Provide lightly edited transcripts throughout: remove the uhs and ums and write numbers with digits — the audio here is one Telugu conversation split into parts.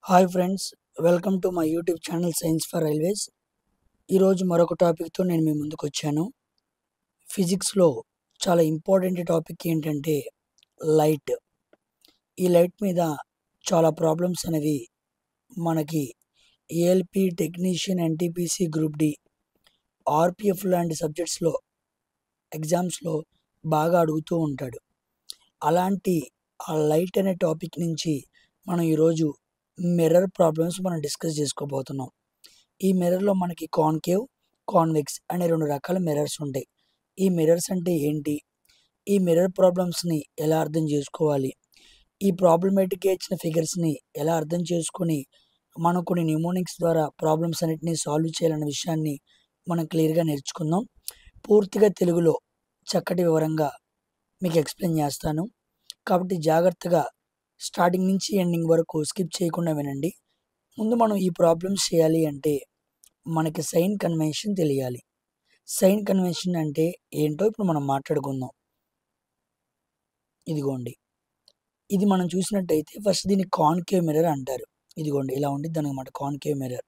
Hi friends, welcome to my YouTube channel science for railways. ఈరోజు మరొక టాపిక్తో నేను మీ ముందుకు వచ్చాను. ఫిజిక్స్లో చాలా ఇంపార్టెంట్ టాపిక్ ఏంటంటే లైట్. ఈ లైట్ మీద చాలా ప్రాబ్లమ్స్ అనేవి మనకి ALP technician, NTPC, group D, RPF లాంటి సబ్జెక్ట్స్లో ఎగ్జామ్స్లో బాగా అడుగుతూ ఉంటాడు. అలాంటి ఆ లైట్ అనే టాపిక్ నుంచి మనం ఈరోజు మిర్రర్ ప్రాబ్లమ్స్ మనం డిస్కస్ చేసుకోబోతున్నాం. ఈ మిర్రర్లో మనకి కాన్కేవ్, కాన్వెక్స్ అనే రెండు రకాల మిర్రర్స్ ఉంటాయి. ఈ మిర్రర్స్ అంటే ఏంటి, ఈ మిర్రర్ ప్రాబ్లమ్స్ని ఎలా అర్థం చేసుకోవాలి, ఈ ప్రాబ్లమేటిక్గా ఇచ్చిన ఫిగర్స్ని ఎలా అర్థం చేసుకొని మనం కొన్ని న్యూమోనిక్స్ ద్వారా ప్రాబ్లమ్స్ అన్నిటిని సాల్వ్ చేయాలనే విషయాన్ని మనం క్లియర్గా నేర్చుకుందాం. పూర్తిగా తెలుగులో చక్కటి వివరంగా మీకు ఎక్స్ప్లెయిన్ చేస్తాను. కాబట్టి జాగ్రత్తగా స్టార్టింగ్ నుంచి ఎండింగ్ వరకు స్కిప్ చేయకుండా వినండి. ముందు మనం ఈ ప్రాబ్లమ్స్ చేయాలి అంటే మనకి సైన్ కన్వెన్షన్ తెలియాలి. సైన్ కన్వెన్షన్ అంటే ఏంటో ఇప్పుడు మనం మాట్లాడుకుందాం. ఇదిగోండి, ఇది మనం చూసినట్టయితే ఫస్ట్ దీన్ని కాన్కేవ్ మిర్రర్ అంటారు. ఇదిగోండి ఇలా ఉండిద్ది అనమాట కాన్కేవ్ మిర్రర్.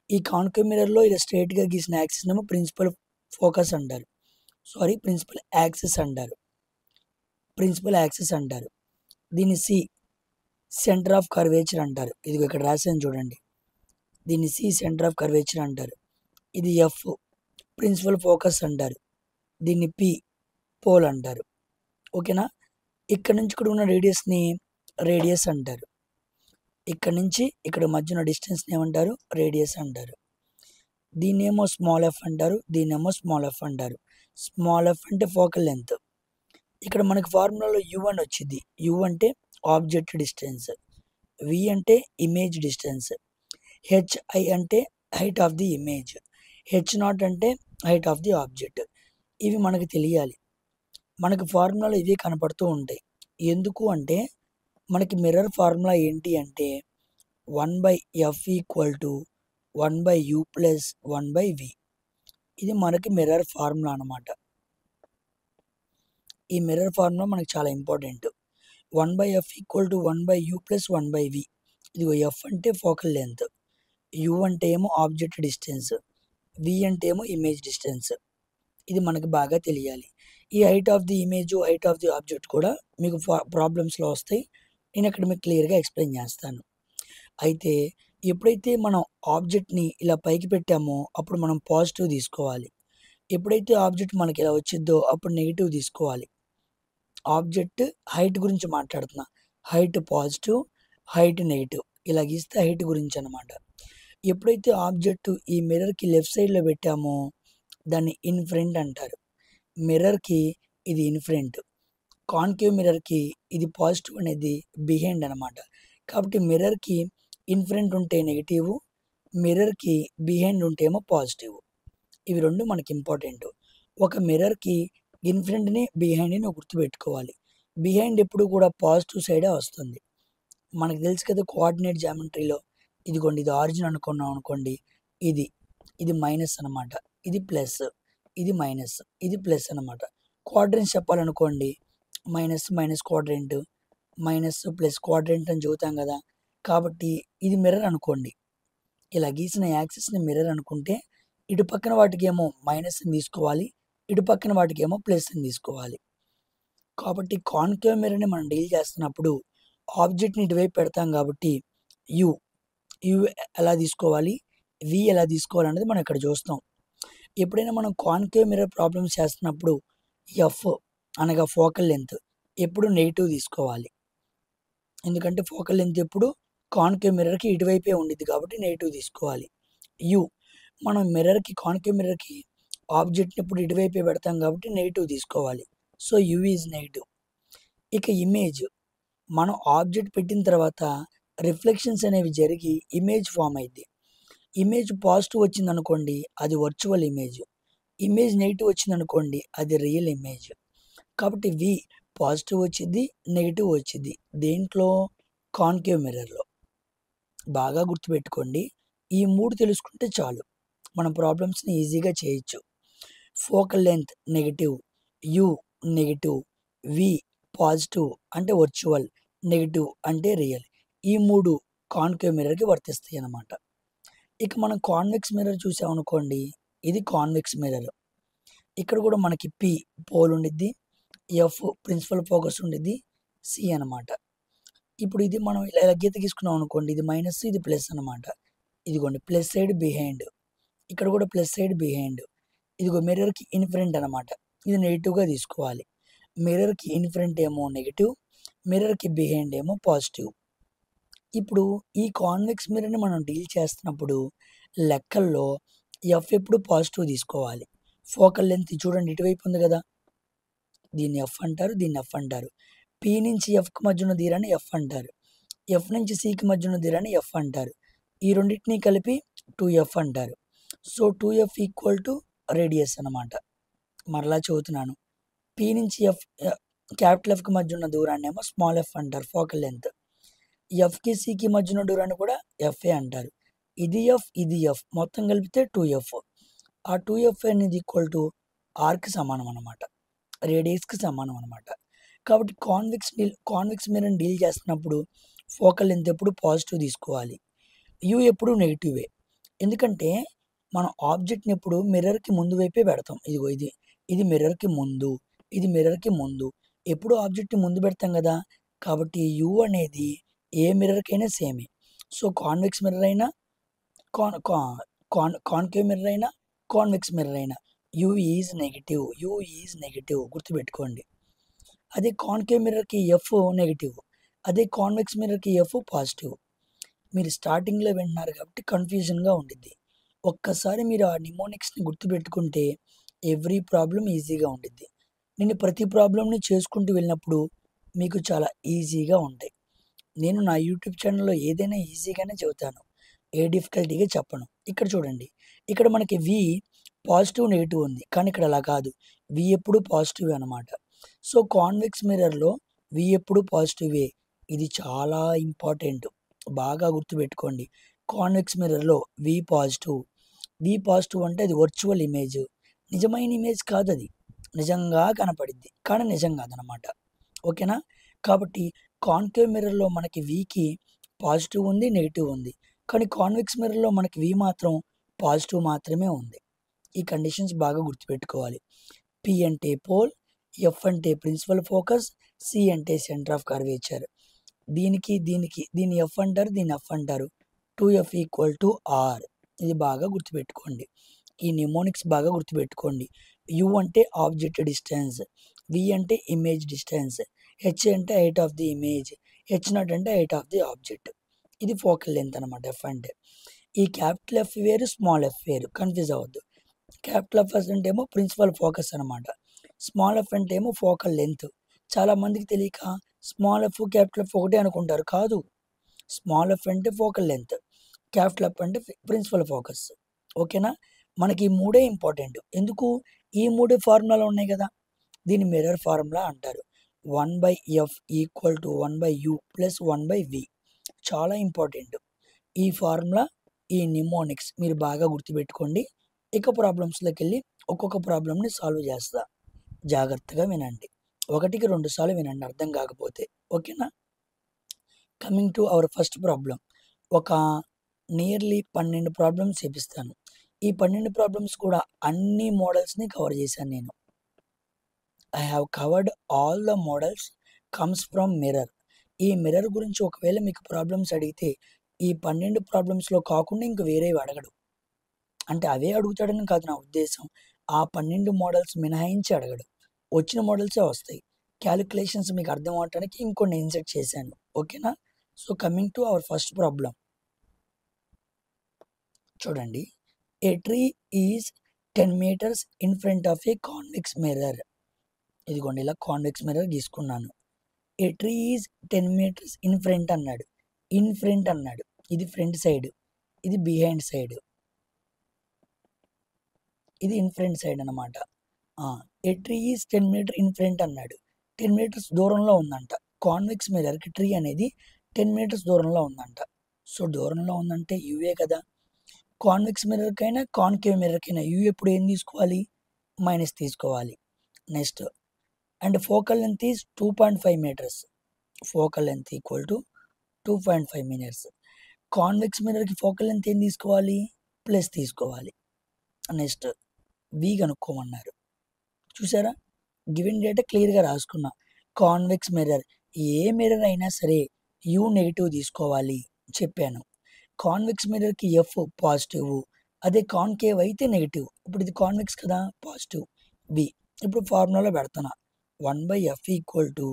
ఈ కాన్కేవ్ మిర్రర్లో ఇలా స్ట్రైట్గా గీసిన యాక్సిస్ ఏమో ప్రిన్సిపల్ ఫోకస్ అంటారు. ప్రిన్సిపల్ యాక్సిస్ అంటారు. దీన్ని సెంటర్ ఆఫ్ కర్వేచర్ అంటారు. ఇదిగో ఇక్కడ రాసాను చూడండి, దీన్ని సెంటర్ ఆఫ్ కర్వేచర్ అంటారు. ఇది ఎఫ్ ప్రిన్సిపల్ ఫోకస్ అంటారు. దీన్ని పి పోల్ అంటారు. ఓకేనా. ఇక్కడ నుంచి ఇక్కడ ఉన్న రేడియస్ని రేడియస్ అంటారు. ఇక్కడ నుంచి ఇక్కడ మధ్య ఉన్న డిస్టెన్స్ని ఏమంటారు, రేడియస్ అంటారు. దీన్నేమో స్మాల్ ఎఫ్ అంటారు, దీన్నేమో స్మాల్ ఎఫ్ అంటారు. స్మాల్ ఎఫ్ అంటే ఫోకల్ లెంత్. ఇక్కడ మనకి ఫార్ములాలో యు అని వచ్చింది. యు అంటే ఆబ్జెక్ట్ డిస్టెన్స్, వి అంటే ఇమేజ్ డిస్టెన్స్, హెచ్ఐ అంటే height of the image, H not అంటే హైట్ ఆఫ్ ది ఆబ్జెక్ట్. ఇవి మనకు తెలియాలి. మనకి ఫార్ములాలో ఇవే కనపడుతూ ఉంటాయి. ఎందుకు అంటే మనకి మిర్రర్ ఫార్ములా ఏంటి అంటే 1/f = 1/u + 1/v. ఇది మనకి మిర్రర్ ఫార్ములా అనమాట. ఈ మిర్రర్ ఫార్ములా మనకి చాలా ఇంపార్టెంట్. 1/f = 1/u + 1/v. ఇదిగో ఎఫ్ అంటే ఫోకల్ లెంత్, యు అంటే ఏమో ఆబ్జెక్ట్ డిస్టెన్స్, వి అంటే ఏమో ఇమేజ్ డిస్టెన్స్. ఇది మనకు బాగా తెలియాలి. ఈ height of the image, height of the object కూడా మీకు ప్రాబ్లమ్స్లో వస్తాయి. నేను ఇక్కడ మీకు క్లియర్గా ఎక్స్ప్లెయిన్ చేస్తాను. అయితే ఎప్పుడైతే మనం ఆబ్జెక్ట్ని ఇలా పైకి పెట్టామో అప్పుడు మనం పాజిటివ్ తీసుకోవాలి. ఎప్పుడైతే ఆబ్జెక్ట్ మనకి ఇలా వచ్చిద్దో అప్పుడు నెగిటివ్ తీసుకోవాలి. ఆబ్జెక్ట్ హైట్ గురించి మాట్లాడుతున్నా. Height positive, height negative. ఇలా గీస్తే హైట్ గురించి అనమాట. ఎప్పుడైతే ఆబ్జెక్ట్ ఈ మిర్రర్కి లెఫ్ట్ సైడ్లో పెట్టామో దాన్ని ఇన్ఫ్రంట్ అంటారు. మిర్రర్కి ఇది ఇన్ఫ్రంట్, కాన్కేవ్ మిర్రర్కి ఇది పాజిటివ్ అనేది బిహైండ్ అనమాట. కాబట్టి మిర్రర్కి ఇన్ఫ్రంట్ ఉంటే నెగిటివ్, మిర్రర్కి బిహైండ్ ఉంటే ఏమో పాజిటివ్. ఇవి రెండు మనకి ఇంపార్టెంట్. ఒక మిర్రర్కి ఇన్ఫ్రంట్ని బిహైండ్ని గుర్తుపెట్టుకోవాలి. బిహైండ్ ఎప్పుడు కూడా పాజిటివ్ సైడే వస్తుంది. మనకు తెలుసు కదా కోఆర్డినేట్ జామెట్రీలో. ఇదిగోండి, ఇది ఆరిజిన్ అనుకున్నాం అనుకోండి, ఇది మైనస్ అనమాట, ఇది ప్లస్, ఇది మైనస్, ఇది ప్లస్ అనమాట. క్వాడ్రెంట్స్ చెప్పాలనుకోండి, minus minus quadrant, minus plus quadrant అని చెబుతాం కదా. కాబట్టి ఇది మిర్రర్ అనుకోండి. ఇలా గీసిన యాక్సిస్ని మిర్రర్ అనుకుంటే ఇటు పక్కన వాటికేమో మైనస్ని తీసుకోవాలి, ఇటు పక్కన వాటికేమో ప్లస్ని తీసుకోవాలి. కాబట్టి కాన్కేవ్ మిర్రర్ని మనం డీల్ చేస్తున్నప్పుడు ఆబ్జెక్ట్ని ఇటువైపు పెడతాం కాబట్టి యు ఎలా తీసుకోవాలి, వి ఎలా తీసుకోవాలి అనేది మనం ఇక్కడ చూస్తాం. ఎప్పుడైనా మనం కాన్కేవ్ మిర్రర్ ప్రాబ్లమ్స్ చేస్తున్నప్పుడు ఎఫ్ అనగా ఫోకల్ లెంత్ ఎప్పుడు నెగిటివ్ తీసుకోవాలి. ఎందుకంటే ఫోకల్ లెంత్ ఎప్పుడు కాన్కేవ్ మిర్రర్కి ఇటువైపే ఉండిద్ది కాబట్టి నెగిటివ్ తీసుకోవాలి. యు మనం కాన్కేవ్ మిర్రర్కి ఆబ్జెక్ట్ని ఎప్పుడు ఇటువైపే పెడతాం కాబట్టి నెగిటివ్ తీసుకోవాలి. So you is negative. ఇక ఇమేజ్, మనం ఆబ్జెక్ట్ పెట్టిన తర్వాత రిఫ్లెక్షన్స్ అనేవి జరిగి ఇమేజ్ ఫామ్ అయింది. ఇమేజ్ పాజిటివ్ వచ్చింది అనుకోండి, అది వర్చువల్ ఇమేజ్. ఇమేజ్ నెగిటివ్ వచ్చింది అనుకోండి, అది రియల్ ఇమేజ్. కాబట్టి వి పాజిటివ్ వచ్చింది, నెగిటివ్ వచ్చింది దేంట్లో, కాన్కేవ్ మిర్రర్లో. బాగా గుర్తుపెట్టుకోండి. ఈ మూడు తెలుసుకుంటే చాలు, మనం ప్రాబ్లమ్స్ని ఈజీగా చేయొచ్చు. Focal length negative, u negative, v positive అంటే వర్చువల్, నెగిటివ్ అంటే రియల్. ఈ మూడు కాన్కేవ్ మిర్రర్కి వర్తిస్తాయి అన్నమాట. ఇక మనం కాన్వెక్స్ మిర్రర్ చూసామనుకోండి, ఇది కాన్వెక్స్ మిర్రర్. ఇక్కడ కూడా మనకి పి పోల్ ఉండిద్ది, ఎఫ్ ప్రిన్సిపల్ ఫోకస్ ఉండిద్ది, సి అనమాట. ఇప్పుడు ఇది మనం ఇలా గీత గీసుకున్నాం అనుకోండి, ఇది మైనస్ ఇది ప్లస్ అనమాట. ఇదిగోండి ప్లస్ సైడ్ బిహైండ్, ఇక్కడ కూడా ప్లస్ సైడ్ బిహైండ్. ఇదిగో మిర్రర్కి ఇన్ఫ్రంట్ అనమాట, ఇది నెగిటివ్గా తీసుకోవాలి. మిర్రర్కి ఇన్ఫ్రంట్ ఏమో నెగిటివ్, మిర్రర్కి బిహైండ్ ఏమో పాజిటివ్. ఇప్పుడు ఈ కాన్వెక్స్ మిర్రర్ని మనం డీల్ చేస్తున్నప్పుడు లెక్కల్లో ఎఫ్ ఎప్పుడు పాజిటివ్ తీసుకోవాలి. ఫోకల్ లెంత్ చూడండి ఇటువైపు ఉంది కదా, దీన్ని ఎఫ్ అంటారు, దీన్ని ఎఫ్ అంటారు. పి నుంచి ఎఫ్కి మధ్య ఉన్న దూరాన్ని ఎఫ్ అంటారు, ఎఫ్ నుంచి సికి మధ్య ఉన్న దూరాన్ని ఎఫ్ అంటారు. ఈ రెండింటిని కలిపి 2F అంటారు. So 2F equal to radius అనమాట. మరలా చదువుతున్నాను, పి నుంచి ఎఫ్ క్యాపిటల్ ఎఫ్కి మధ్య ఉన్న దూరాన్ని ఏమో స్మాల్ ఎఫ్ అంటారు, ఫోకల్ లెంత్. ఎఫ్కి సికి మధ్య ఉన్న దూరాన్ని కూడా ఎఫ్ఏ అంటారు. ఇది ఎఫ్ ఇది ఎఫ్ మొత్తం కలిపితే 2F. ఆ 2F అనేది ఈక్వల్ టు ఆర్కి సమానం అనమాట, రేడియస్కి సమానం అనమాట. కాబట్టి కాన్వెక్స్ మిర్రర్ని డీల్ చేస్తున్నప్పుడు ఫోకల్ లెంత్ ఎప్పుడు పాజిటివ్ తీసుకోవాలి, యూ ఎప్పుడు నెగిటివే. ఎందుకంటే మనం ఆబ్జెక్ట్ని ఎప్పుడు మిర్రర్కి ముందు వైపే పెడతాం. ఇదిగో ఇది మిర్రర్కి ముందు, ఇది మిర్రర్కి ముందు, ఎప్పుడు ఆబ్జెక్ట్ని ముందు పెడతాం కదా. కాబట్టి యూ అనేది ఏ మిర్రర్కైనా సేమే. సో కాన్వెక్స్ మిర్రర్ అయినా కాన్కేవ్ మిర్రర్ అయినా కాన్వెక్స్ మిర్రర్ అయినా యూ ఈజ్ నెగిటివ్ గుర్తుపెట్టుకోండి. అదే కాన్కేవ్ మిర్రర్కి ఎఫ్ నెగిటివ్, అదే కాన్వెక్స్ మిర్రర్కి ఎఫ్ పాజిటివ్. మీరు స్టార్టింగ్లో వింటున్నారు కాబట్టి కన్ఫ్యూజన్గా ఉండిద్ది. ఒక్కసారి మీరు ఆ నిమోనిక్స్ని గుర్తుపెట్టుకుంటే ఎవ్రీ ప్రాబ్లం ఈజీగా ఉండిద్ది. నేను ప్రతి ప్రాబ్లంని చేసుకుంటూ వెళ్ళినప్పుడు మీకు చాలా ఈజీగా ఉంటాయి. నేను నా యూట్యూబ్ ఛానల్లో ఏదైనా ఈజీగానే చెబుతాను, ఏ డిఫికల్టీగా చెప్పను. ఇక్కడ చూడండి, ఇక్కడ మనకి వి పాజిటివ్ నెగిటివ్ ఉంది, కానీ ఇక్కడ అలా కాదు, వి ఎప్పుడు పాజిటివ్ అనమాట. సో కాన్వెక్స్ మిర్రర్లో వి ఎప్పుడు పాజిటివే. ఇది చాలా ఇంపార్టెంట్, బాగా గుర్తుపెట్టుకోండి. కాన్వెక్స్ మిర్రర్లో వి పాజిటివ్ అంటే అది వర్చువల్ ఇమేజ్, నిజమైన ఇమేజ్ కాదు, అది నిజంగా కనపడిద్ది కానీ నిజం కాదనమాట. ఓకేనా. కాబట్టి కాన్కేవ్ మిర్రర్లో మనకి వికి పాజిటివ్ ఉంది నెగిటివ్ ఉంది, కానీ కాన్వెక్స్ మిర్రర్లో మనకి వి మాత్రం పాజిటివ్ మాత్రమే ఉంది. ఈ కండిషన్స్ బాగా గుర్తుపెట్టుకోవాలి. పి అంటే పోల్, ఎఫ్ అంటే ప్రిన్సిపల్ ఫోకస్, సి అంటే సెంటర్ ఆఫ్ కర్వేచర్. దీన్ని ఎఫ్ అంటారు, దీన్ని ఎఫ్ అంటారు. 2F equal to are. ఇది బాగా గుర్తుపెట్టుకోండి, ఈ నిమోనిక్స్ బాగా గుర్తుపెట్టుకోండి. యు అంటే ఆబ్జెక్ట్ డిస్టెన్స్, వి అంటే ఇమేజ్ డిస్టెన్స్, హెచ్ అంటే height of the image, H0 అంటే హైట్ ఆఫ్ ది ఆబ్జెక్ట్. ఇది ఫోకల్ లెంత్ అనమాట ఎఫ్ అంటే. ఈ క్యాపిటల్ ఎఫ్ వేరు, స్మాల్ ఎఫ్ వేరు, కన్ఫ్యూజ్ అవ్వద్దు. క్యాపిటల్ ఎఫ్ అంటే ఏమో ప్రిన్సిపల్ ఫోకస్ అనమాట, స్మాల్ ఎఫ్ అంటే ఏమో ఫోకల్ లెంత్. చాలా మందికి తెలియక స్మాల్ ఎఫ్ క్యాపిటల్ ఎఫ్ ఒకటే అనుకుంటారు, కాదు. స్మాల్ ఎఫ్ అంటే ఫోకల్ లెంత్, క్యాపిటల్ ఎఫ్ అంటే ప్రిన్సిపల్ ఫోకస్. ఓకేనా. మనకి ఈ మూడే ఇంపార్టెంట్. ఎందుకు, ఈ మూడే ఫార్ములాలో ఉన్నాయి కదా. దీన్ని మిర్రర్ ఫార్ములా అంటారు. 1/F equal to 1/U plus 1/V. చాలా ఇంపార్టెంట్ ఈ ఫార్ములా, ఈ నిమోనిక్స్ మీరు బాగా గుర్తుపెట్టుకోండి. ఇక ప్రాబ్లమ్స్లోకి వెళ్ళి ఒక్కొక్క ప్రాబ్లమ్ని సాల్వ్ చేస్తా, జాగ్రత్తగా వినండి. 1కి 2 సార్లు వినండి అర్థం కాకపోతే. ఓకేనా. Coming to our first problem. ఒక నియర్లీ 12 ప్రాబ్లమ్స్ చేపిస్తాను. ఈ 12 ప్రాబ్లమ్స్ కూడా అన్ని మోడల్స్ని కవర్ చేశాను నేను. I have covered all the models comes from mirror. ఈ మిర్రర్ గురించి ఒకవేళ మీకు ప్రాబ్లమ్స్ అడిగితే ఈ 12 ప్రాబ్లమ్స్లో కాకుండా ఇంక వేరేవి అడగడు. అంటే అవే అడుగుతాడని కాదు నా ఉద్దేశం, ఆ 12 మోడల్స్ మినహాయించి అడగడు, వచ్చిన మోడల్సే వస్తాయి. క్యాలిక్యులేషన్స్ మీకు అర్థం అవటానికి ఇంకొన్ని ఇన్సెట్ చేశాను. ఓకేనా. So coming to our first problem. చూడండి, a tree is 10 meters in front of a convex mirror. ఇదిగోండి ఇలా కాన్వెక్స్ మిర్రర్ గీసుకున్నాను. A tree is 10 meters in front అన్నాడు, ఇన్ ఫ్రంట్ అన్నాడు, ఇది ఫ్రంట్ సైడ్, ఇది బిహైండ్ సైడ్, ఇది ఇన్ ఫ్రంట్ సైడ్ అనమాట. A tree is 10 meters in front అన్నాడు, 10 meters దూరంలో ఉందంట. కాన్వెక్స్ మిర్రర్కి ట్రీ అనేది 10 meters దూరంలో ఉందంట. సో దూరంలో ఉందంటే యూఏ కదా. కాన్వెక్స్ మిర్రర్కైనా కాన్కేవ్ మిర్రర్కైనా యూ ఎప్పుడు ఏం తీసుకోవాలి, మైనస్ తీసుకోవాలి. Next, and focal length is 2.5 meters. Focal length equal to 2.5 meters. Convex మిర్రర్కి ఫోకల్ లెంత్ ఏం తీసుకోవాలి, ప్లస్ తీసుకోవాలి. నెక్స్ట్ వి కనుక్కోమన్నారు. చూసారా, గివెన్ డేటా క్లియర్గా రాసుకున్నా. కాన్వెక్స్ మిర్రర్, ఏ మిర్రర్ అయినా సరే యూ నెగిటివ్ తీసుకోవాలి చెప్పాను. కాన్వెక్స్ మిర్రర్కి ఎఫ్ పాజిటివ్, అదే కాన్కేవ్ అయితే నెగిటివ్. ఇప్పుడు ఇది కాన్వెక్స్ కదా, పాజిటివ్. బి ఇప్పుడు ఫార్ములాలో పెడుతున్నా. 1/f equal to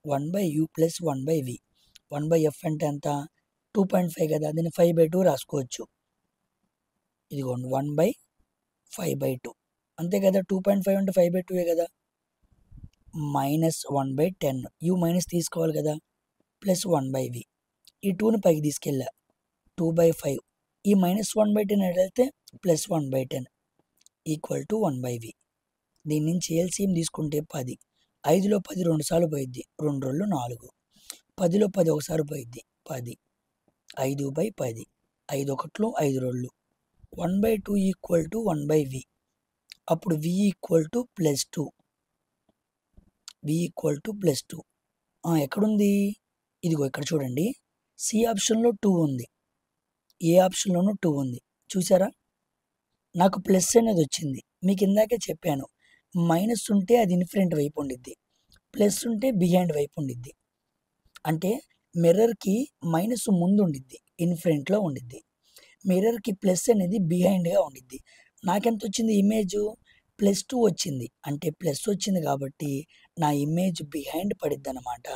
1/u plus 1/v. 1/f అంటే ఎంత, 2.5 కదా, దీన్ని 5/2 రాసుకోవచ్చు. ఇదిగోండి 1/5/2 అంతే కదా, 2.5 అంటే 5/2 కదా. -1/10, యూ మైనస్ తీసుకోవాలి కదా, ప్లస్ 1/v. ఈ 2ని పైకి తీసుకెళ్ళా, 2/5. ఈ -1/10 ఎడైతే ప్లస్ 1/10 ఈక్వల్ టు 1/v. దీని నుంచి ఎల్సిఎం తీసుకుంటే 10. 5లో 10 2 సార్లు పోయిద్ది, 2 రోళ్ళు 4. 10లో 10 ఒకసారి పోయిద్ది, 10. 5/10, 5 ఒకట్లు 5 రోళ్ళు. 1/2 ఈక్వల్ టు 1/v. అప్పుడు v equal to +2. v equal to +2. ఎక్కడుంది, ఇదిగో ఇక్కడ చూడండి. సి ఆప్షన్లో 2 ఉంది, ఏ ఆప్షన్లోనూ 2 ఉంది. చూసారా, నాకు ప్లస్ అనేది వచ్చింది. మీకు ఇందాకే చెప్పాను, మైనస్ ఉంటే అది ఇన్ఫ్రంట్ వైపు ఉండిద్ది, ప్లస్ ఉంటే బిహైండ్ వైపు ఉండిద్ది. అంటే మిర్రర్కి మైనస్ ముందు ఉండిద్ది, ఇన్ఫ్రంట్లో ఉండిద్ది. మిర్రర్కి ప్లస్ అనేది బిహైండ్గా ఉండిద్ది. నాకెంత వచ్చింది ఇమేజ్, +2 వచ్చింది. అంటే ప్లస్ వచ్చింది కాబట్టి నా ఇమేజ్ బిహైండ్ పడిద్ది అనమాట.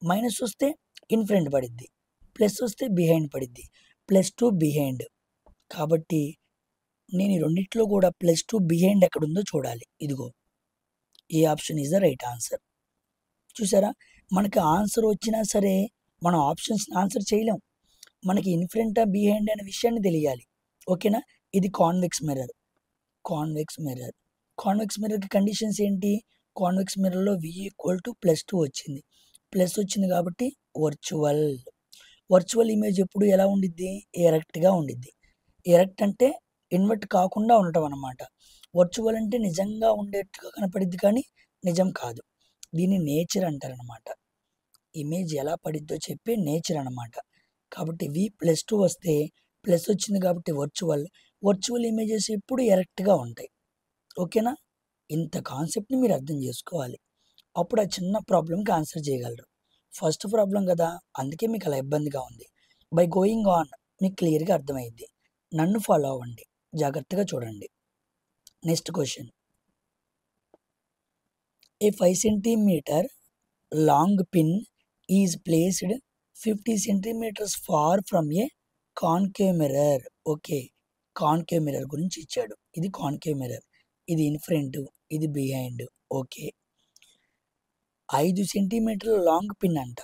మైనస్ వస్తే ఇన్ఫ్రంట్ పడిద్ది, ప్లస్ వస్తే బిహైండ్ పడిద్ది. +2 బిహైండ్ కాబట్టి నేను ఈ రెండిట్లో కూడా +2 బిహైండ్ ఎక్కడుందో చూడాలి. ఇదిగో a option is the right answer. చూసారా, మనకి ఆన్సర్ వచ్చినా సరే మనం ఆప్షన్స్ని ఆన్సర్ చేయలేం. మనకి ఇన్ఫ్రంటా బిహైండ్ అనే విషయాన్ని తెలియాలి. ఓకేనా, ఇది convex mirror. Convex mirror, convex మిర్రర్కి కండిషన్స్ ఏంటి, కాన్వెక్స్ మిర్రర్లో v ఈక్వల్ టు +2 వచ్చింది. ప్లస్ వచ్చింది కాబట్టి వర్చువల్. వర్చువల్ ఇమేజ్ ఎప్పుడు ఎలా ఉండిద్ది, ఎరెక్ట్గా ఉండిద్ది. ఎరెక్ట్ అంటే ఇన్వర్ట్ కాకుండా ఉండటం అనమాట. వర్చువల్ అంటే నిజంగా ఉండేట్టుగా కనపడిద్ది కానీ నిజం కాదు. దీన్ని నేచర్ అంటారనమాట. ఇమేజ్ ఎలా పడిద్దో చెప్పే నేచర్ అనమాట. కాబట్టి v +2 వస్తే ప్లస్ వచ్చింది కాబట్టి వర్చువల్. వర్చువల్ ఇమేజెస్ ఎప్పుడు ఎరెక్ట్గా ఉంటాయి. ఓకేనా, ఇంత కాన్సెప్ట్ని మీరు అర్థం చేసుకోవాలి. అప్పుడు ఆ చిన్న ప్రాబ్లంకి ఆన్సర్ చేయగలరు. ఫస్ట్ ప్రాబ్లం కదా, అందుకే మీకు అలా ఇబ్బందిగా ఉంది. బై గోయింగ్ ఆన్ మీకు క్లియర్గా అర్థమైంది. నన్ను ఫాలో అవ్వండి, జాగ్రత్తగా చూడండి. Next question, a 5 centimeter long pin is placed 50 centimeters far from a concave mirror. Okay, concave mirror గురించి ఇచ్చాడు. ఇది కాన్కేవ్ మిర్రర్, ఇది ఇన్ఫ్రంట్, ఇది బిహైండ్. ఓకే, 5 సెంటీమీటర్ల లాంగ్ పిన్ అంట.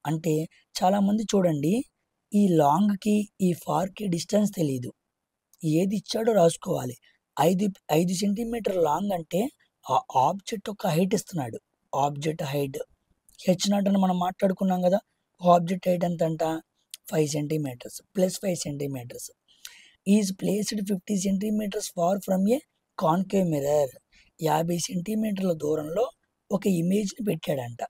అంటే చాలామంది చూడండి, ఈ లాంగ్కి ఈ ఫార్కి డిస్టెన్స్ తెలియదు. ఏది ఇచ్చాడో రాసుకోవాలి. 5 సెంటీమీటర్ లాంగ్ అంటే ఆ ఆబ్జెక్ట్ యొక్క హైట్ ఇస్తున్నాడు. ఆబ్జెక్ట్ హైట్ h0 అని మనం మాట్లాడుకున్నాం కదా. ఆబ్జెక్ట్ హైట్ ఎంత అంట, 5 centimeters plus 5 centimeters. Is placed 50 centimeters far from a concave mirror. 50 సెంటీమీటర్ల దూరంలో ఒక ఇమేజ్ని పెట్టాడంట,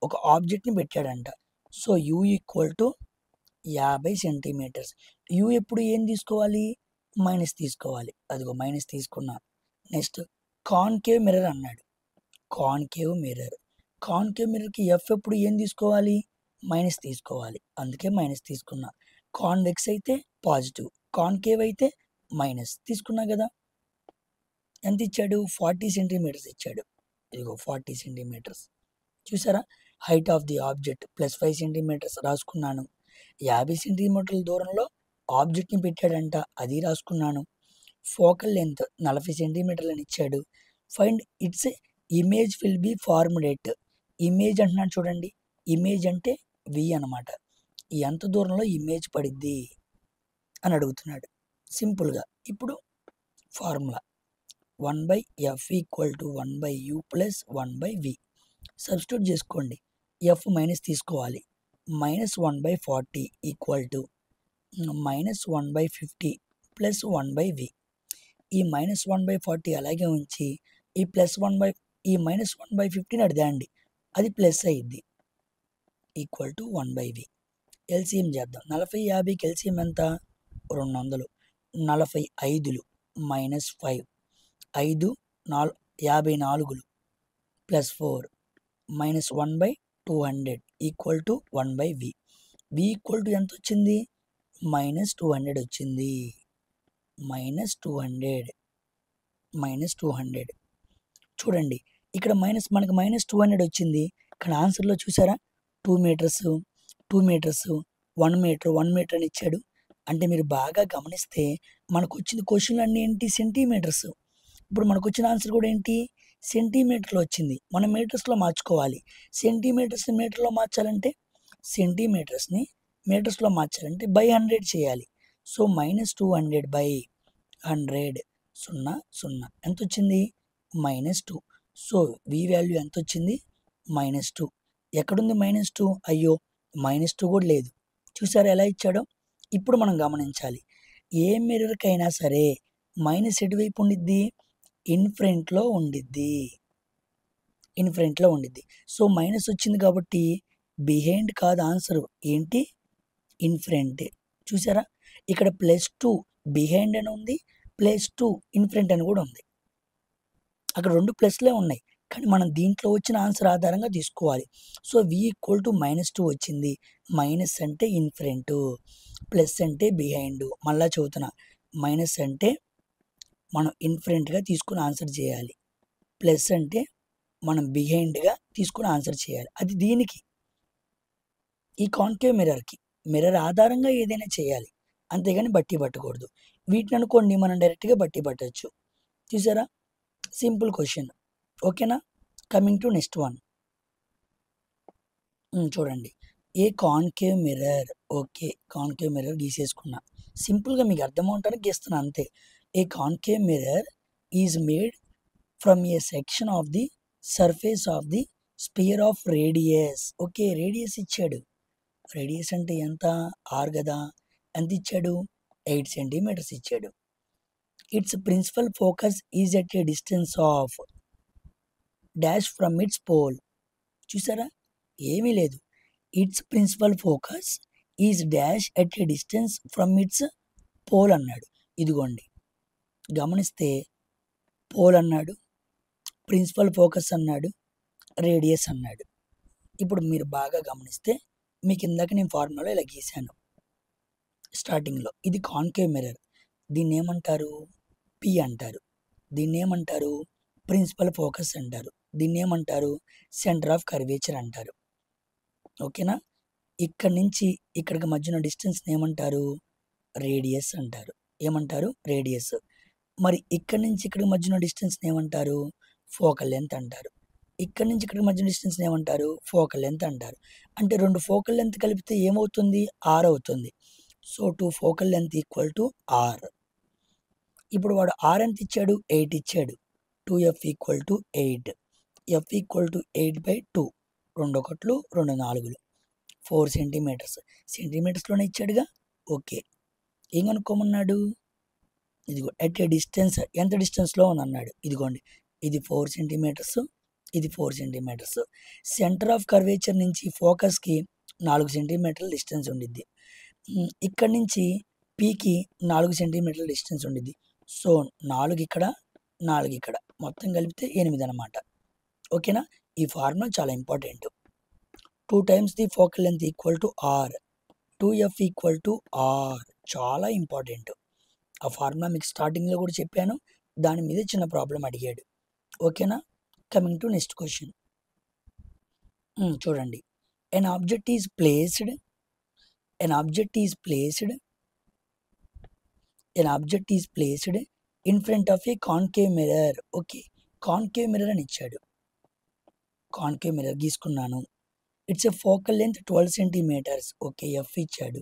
ఒక ఆబ్జెక్ట్ని పెట్టాడంట. So u equal to 50 centimeters. U ఎప్పుడు ఏం తీసుకోవాలి, మైనస్ తీసుకోవాలి. అదిగో మైనస్ తీసుకున్నా. నెక్స్ట్ కాన్కేవ్ మిర్రర్ అన్నాడు. కాన్కేవ్ మిర్రర్, కాన్కేవ్ మిర్రర్కి ఎఫ్ ఎప్పుడు ఏం తీసుకోవాలి, మైనస్ తీసుకోవాలి. అందుకే మైనస్ తీసుకున్నా. కాన్వెక్స్ అయితే పాజిటివ్, కాన్కేవ్ అయితే మైనస్ తీసుకున్నా కదా. ఎంత ఇచ్చాడు, 40 సెంటీమీటర్స్ ఇచ్చాడు. ఇదిగో 40 సెంటీమీటర్స్. చూసారా, height of the object plus 5 centimeters రాసుకున్నాను. 50 సెంటీమీటర్ల దూరంలో ఆబ్జెక్ట్ని పెట్టాడంట, అది రాసుకున్నాను. ఫోకల్ లెంత్ 40 సెంటీమీటర్లని ఇచ్చాడు. Find its image will be formed at. Image అంటున్నాడు చూడండి, ఇమేజ్ అంటే వి అనమాట. ఎంత దూరంలో ఇమేజ్ పడిద్ది అని అడుగుతున్నాడు సింపుల్గా. ఇప్పుడు formula 1/f equal to 1/u plus 1/v. Substitute చేసుకోండి. ఎఫ్ మైనస్ తీసుకోవాలి. -1/40 ఈక్వల్ టు -1/50 ప్లస్ 1/v. ఈ -1/40 అలాగే ఉంచి ఈ ఈ -1/50ని అడిదాండి, అది ప్లస్ అయ్యిద్ది, ఈక్వల్ టు 1/v. ఎల్సిఎం చేద్దాం. 40, 50కి ఎల్సిఎం ఎంత? 200. 45 minus 5, 5 54 plus 4 minus 1/200 equal to 1/v. v equal to ఎంత వచ్చింది? -200 వచ్చింది. -200 చూడండి, ఇక్కడ మనకు -200 వచ్చింది. కానీ ఆన్సర్లో చూసారా 2 మీటర్స్ 2 మీటర్స్ 1 మీటర్ 1 మీటర్ అని ఇచ్చాడు. అంటే మీరు బాగా గమనిస్తే మనకు వచ్చిన క్వశ్చన్లు అన్నీ ఏంటి? సెంటీమీటర్స్. ఇప్పుడు మనకు వచ్చిన ఆన్సర్ కూడా ఏంటి? సెంటీమీటర్లో వచ్చింది. మనం మీటర్స్లో మార్చుకోవాలి. సెంటీమీటర్స్ని మీటర్లో మార్చాలంటే సెంటీమీటర్స్ని మీటర్స్లో మార్చాలంటే బై 100 చేయాలి. సో -200/100 0 ఎంత వచ్చింది? -2. సో v వాల్యూ ఎంత వచ్చింది? -2. ఎక్కడుంది -2? అయ్యో -2 కూడా లేదు. చూసారా ఎలా ఇచ్చాడో? ఇప్పుడు మనం గమనించాలి, ఏ మిర్రర్కైనా సరే మైనస్ ఎటువైపు ఉండిద్ది? ఇన్ఫ్రంట్లో ఉండిద్ది. సో మైనస్ వచ్చింది కాబట్టి బిహైండ్ కాదు ఆన్సరు. ఏంటి? ఇన్ఫ్రంట్. చూసారా, ఇక్కడ +2 బిహైండ్ అని ఉంది, +2 ఇన్ఫ్రంట్ అని కూడా ఉంది. అక్కడ 2 ప్లస్లే ఉన్నాయి. కానీ మనం దీంట్లో వచ్చిన ఆన్సర్ ఆధారంగా తీసుకోవాలి. సో v ఈక్వల్ టు -2 వచ్చింది. మైనస్ అంటే ఇన్ఫ్రంట్, ప్లస్ అంటే బిహైండ్. మళ్ళా చదువుతున్నా, మైనస్ అంటే మనం ఇన్ఫ్రంట్గా తీసుకుని ఆన్సర్ చేయాలి, ప్లస్ అంటే మనం బిహైండ్గా తీసుకుని ఆన్సర్ చేయాలి. అది దీనికి, ఈ కాన్కేవ్ మిర్రర్కి. మిర్రర్ ఆధారంగా ఏదైనా చేయాలి, అంతేగాని బట్టి పట్టకూడదు. వీటిని అనుకోండి మనం డైరెక్ట్గా బట్టి పట్టచ్చు. చూసారా, సింపుల్ క్వశ్చన్. ఓకేనా? Coming to next one. చూడండి, a concave mirror. Okay, concave mirror గీసేసుకున్నా. సింపుల్గా మీకు అర్థమవుతానికి గీస్తున్నా అంతే. A concave mirror is made from a section of the surface of the sphere of radius. Okay, radius ఇచ్చాడు. రేడియస్ అంటే ఎంత? r కదా. ఎంత ఇచ్చాడు? 8 సెంటీమీటర్స్ ఇచ్చాడు. Its principal focus is at a distance of dash from its pole. చూసారా, ఏమీ లేదు. Its principal focus is dash at a distance from its pole అన్నాడు. ఇదిగోండి, గమనిస్తే పోల్ అన్నాడు, ప్రిన్సిపల్ ఫోకస్ అన్నాడు, రేడియస్ అన్నాడు. ఇప్పుడు మీరు బాగా గమనిస్తే మీకు ఇందాక నేను ఫార్ములాలో ఇలా గీశాను స్టార్టింగ్లో. ఇది కాన్కేవ్ మిర్రర్. దీన్ని ఏమంటారు? పి అంటారు. దీన్ని ఏమంటారు? ప్రిన్సిపల్ ఫోకస్ అంటారు. దీన్ని ఏమంటారు? సెంటర్ ఆఫ్ కర్వేచర్ అంటారు. ఓకేనా? ఇక్కడి నుంచి ఇక్కడికి మధ్యన డిస్టెన్స్ని ఏమంటారు? రేడియస్ అంటారు. ఏమంటారు? రేడియస్. మరి ఇక్కడి నుంచి ఇక్కడికి మధ్యన డిస్టెన్స్ని ఏమంటారు? ఫోకల్ లెంత్ అంటారు. ఇక్కడి నుంచి ఇక్కడికి మధ్యన డిస్టెన్స్ని ఏమంటారు? ఫోకల్ లెంత్ అంటారు. అంటే 2 ఫోకల్ లెంత్ కలిపితే ఏమవుతుంది? r అవుతుంది. So 2 focal length equal to r. ఇప్పుడు వాడు r ఎంత ఇచ్చాడు? 8 ఇచ్చాడు. 2f equal to 8. f equal to 8/2. 2 1 2 4 4 centimeters. సెంటీమీటర్స్లోనే ఇచ్చాడుగా. ఓకే, ఏం కనుక్కోమన్నాడు? ఇదిగో ఎట్ ఏ డిస్టెన్స్, ఎంత డిస్టెన్స్లో ఉందన్నాడు. ఇదిగోండి, ఇది 4 సెంటీమీటర్స్, ఇది 4 సెంటీమీటర్స్. సెంటర్ ఆఫ్ కర్వేచర్ నుంచి ఫోకస్కి 4 సెంటీమీటర్ల డిస్టెన్స్ ఉండిద్ది. ఇక్కడి నుంచి పీకి 4 సెంటీమీటర్ల డిస్టెన్స్ ఉండిద్ది. సో 4 ఇక్కడ, 4 ఇక్కడ, మొత్తం కలిపితే 8 అనమాట. ఓకేనా? ఈ ఫార్ములా చాలా important. 2 times the focal length equal to r. 2f equal to r. చాలా ఇంపార్టెంట్. ఆ ఫార్ములా మీకు స్టార్టింగ్లో కూడా చెప్పాను. దాని మీద చిన్న ప్రాబ్లం అడిగాడు. ఓకేనా? Coming to next question. చూడండి, an object is placed in front of a concave mirror. Okay, concave mirror అని ఇచ్చాడు. కాన్కేవ్ మిర్రర్ గీసుకున్నాను. It's a focal length 12 centimeters. Okay, f ఇచ్చాడు.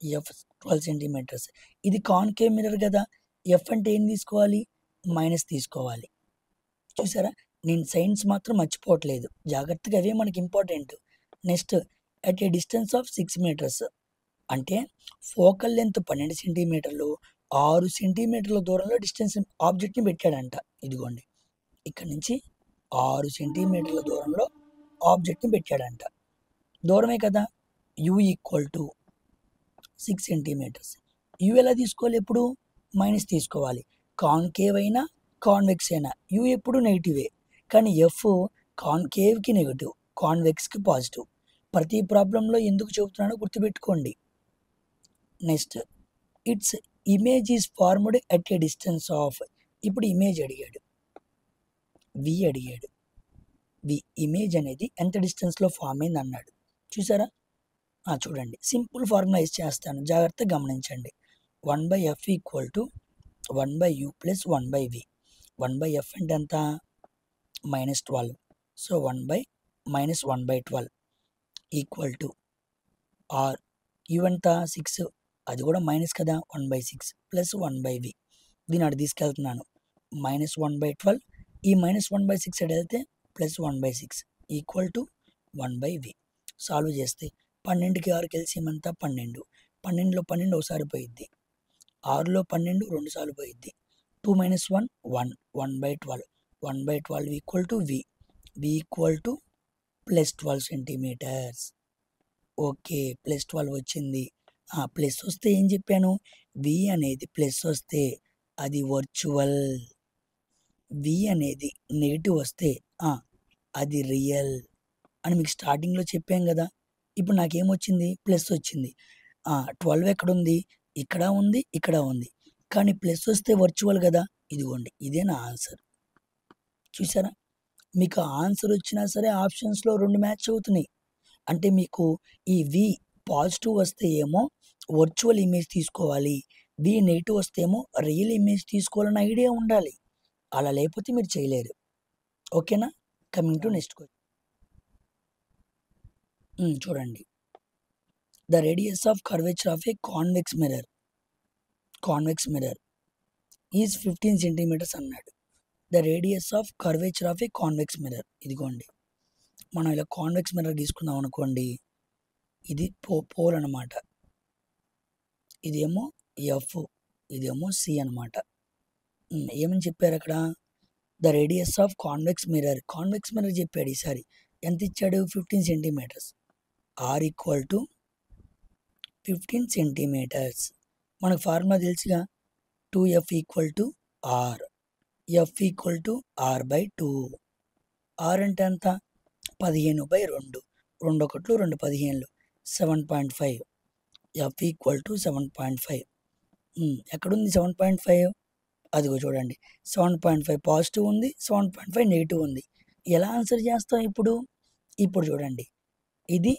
F 12 centimeters. ఇది కాన్కేవ్ మిర్రర్ కదా. ఎఫ్ అంటే ఏం తీసుకోవాలి? మైనస్ తీసుకోవాలి. చూసారా, నేను సైన్స్ మాత్రం మర్చిపోవట్లేదు. జాగ్రత్తగా అవే మనకి important. Next, at a distance of 6 meters. అంటే ఫోకల్ లెంత్ 12 సెంటీమీటర్లు, 6 సెంటీమీటర్ల దూరంలో డిస్టెన్స్ ఆబ్జెక్ట్ని పెట్టాడంట. ఇదిగోండి, ఇక్కడ నుంచి 6 సెంటీమీటర్ల దూరంలో ఆబ్జెక్ట్ని పెట్టాడంట. దూరమే కదా. U equal to 6 centimeters. U ఎలా తీసుకోవాలి? ఎప్పుడు మైనస్ తీసుకోవాలి. కాన్కేవ్ అయినా కాన్వెక్స్ అయినా యూ ఎప్పుడు నెగిటివే, కానీ ఎఫ్ కాన్కేవ్కి నెగిటివ్, కాన్వెక్స్కి పాజిటివ్. ప్రతి ప్రాబ్లంలో ఎందుకు చెబుతున్నానో గుర్తుపెట్టుకోండి. Next, it's image is formed at a distance of. ఇప్పుడు ఇమేజ్ అడిగాడు, వి అడిగాడు. వి ఇమేజ్ అనేది ఎంత డిస్టెన్స్లో ఫామ్ అయింది అన్నాడు. చూసారా? చూడండి, సింపుల్ ఫార్ములైజ్ చేస్తాను, జాగ్రత్తగా గమనించండి. 1/f equal to 1/u plus 1/v. 1/f అంటే ఎంత? -12. So 1/-1/12 equal to r. U ఎంత? 6, అది కూడా మైనస్ కదా, 1/6 ప్లస్ 1/v. దీని అటు తీసుకెళ్తున్నాను, -1/12. ఈ -1/6 అటు వెళ్తే +1/6 ఈక్వల్ టు 1/v. సాల్వ్ చేస్తే 12కి 6కి ఎల్సిఎం ఎంత? 12. 12లో 12 ఒకసారి పోయిద్ది, 6లో 12 రెండు సార్లు పోయిద్ది. 2 - 1 1, 1/12. 1/12 equal to v. v equal to +12 centimeters. Okay, +12 వచ్చింది. ప్లస్ వస్తే ఏం చెప్పాను? v అనేది ప్లస్ వస్తే అది వర్చువల్, v అనేది నెగిటివ్ వస్తే అది రియల్ అని మీకు స్టార్టింగ్లో చెప్పాం కదా. ఇప్పుడు నాకేమొచ్చింది? ప్లస్ వచ్చింది. 12 ఎక్కడుంది? ఇక్కడ ఉంది, ఇక్కడ ఉంది, కానీ ప్లస్ వస్తే వర్చువల్ కదా. ఇదిగోండి, ఇదే నా ఆన్సర్. చూసారా? మీకు ఆన్సర్ వచ్చినా సరే ఆప్షన్స్లో 2 మ్యాచ్ అవుతున్నాయి. అంటే మీకు ఈ వి పాజిటివ్ వస్తే ఏమో వర్చువల్ ఇమేజ్ తీసుకోవాలి, వి నెగిటివ్ వస్తే ఏమో రియల్ ఇమేజ్ తీసుకోవాలని ఐడియా ఉండాలి. అలా లేకపోతే మీరు చేయలేరు. ఓకేనా? Coming to next question. చూడండి, the radius of curvature of a convex mirror is 15 centimeters అన్నాడు. The radius of curvature of a convex mirror. ఇదిగోండి, మనం ఇలా కాన్వెక్స్ మిర్రర్ తీసుకుందాం అనుకోండి. ఇది పోల్ అనమాట, ఇదేమో ఎఫ్, ఇదేమో సి అనమాట. ఏమని చెప్పారు అక్కడ? The radius of convex mirror చెప్పాడు. ఈసారి ఎంత ఇచ్చాడు? 15 centimeters. R equal to 15 centimeters. మనకు ఫార్ములా తెలుసుగా, 2f equal to r, f equal to r/2. R అంటే ఎంత? 15/2, 2 1 2 15, 7.5. F equal to 7.5. ఎక్కడుంది 7.5? అదిగో చూడండి, 7.5 పాజిటివ్ ఉంది, 7.5 నెగిటివ్ ఉంది. ఎలా ఆన్సర్ చేస్తాం ఇప్పుడు? చూడండి, ఇది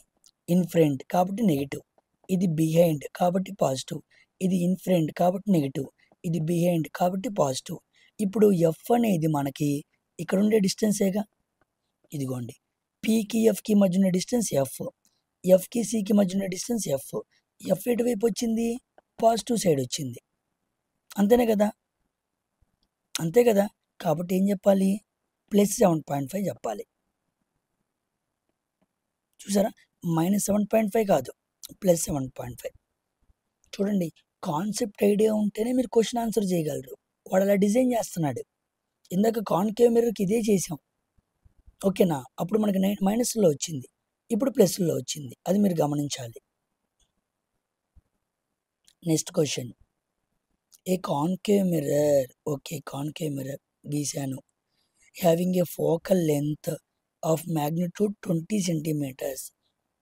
ఇన్ ఫ్రంట్ కాబట్టి నెగిటివ్, ఇది బిహైండ్ కాబట్టి పాజిటివ్, ఇది ఇన్ ఫ్రంట్ కాబట్టి నెగిటివ్, ఇది బిహైండ్ కాబట్టి పాజిటివ్. ఇప్పుడు ఎఫ్ అనేది మనకి ఇక్కడ ఉండే డిస్టెన్సేగా. ఇదిగోండి, పీకి ఎఫ్కి మధ్య ఉన్న డిస్టెన్స్ ఎఫ్, ఎఫ్కి సికి మధ్య ఉన్న డిస్టెన్స్ ఎఫ్. ఎఫ్ ఎటువైపు వచ్చింది? పాజిటివ్ సైడ్ వచ్చింది. అంతేనే కదా? అంతే కదా. కాబట్టి ఏం చెప్పాలి? +7.5 చెప్పాలి. చూసారా? -7.5 కాదు, +7.5. చూడండి, కాన్సెప్ట్ ఐడియా ఉంటేనే మీరు క్వశ్చన్ ఆన్సర్ చేయగలరు. వాడు అలా డిజైన్ చేస్తున్నాడు. ఇందాక కాన్కేవ్ మిర్రర్కి ఇదే చేసాం. ఓకేనా? అప్పుడు మనకి మైనస్లో వచ్చింది, ఇప్పుడు ప్లస్లో వచ్చింది. అది మీరు గమనించాలి. Next question, a concave mirror. Okay, concave mirror గీశాను. Having a focal length of magnitude 20 centimeters.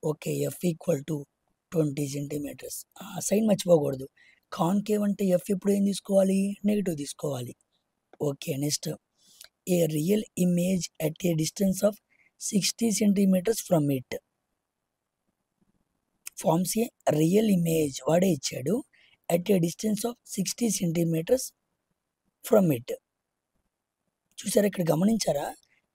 Okay, f equal to 20 centimeters. Sign మర్చిపోకూడదు. కాన్కేవ్ అంటే ఎఫ్ ఇప్పుడు ఏం తీసుకోవాలి? నెగిటివ్ తీసుకోవాలి. Okay, next, a real image at a distance of 60 centimeters from it forms a real image. వాడే ఇచ్చాడు, at a distance of 60 centimeters from it. చూసారా? ఇక్కడ గమనించారా?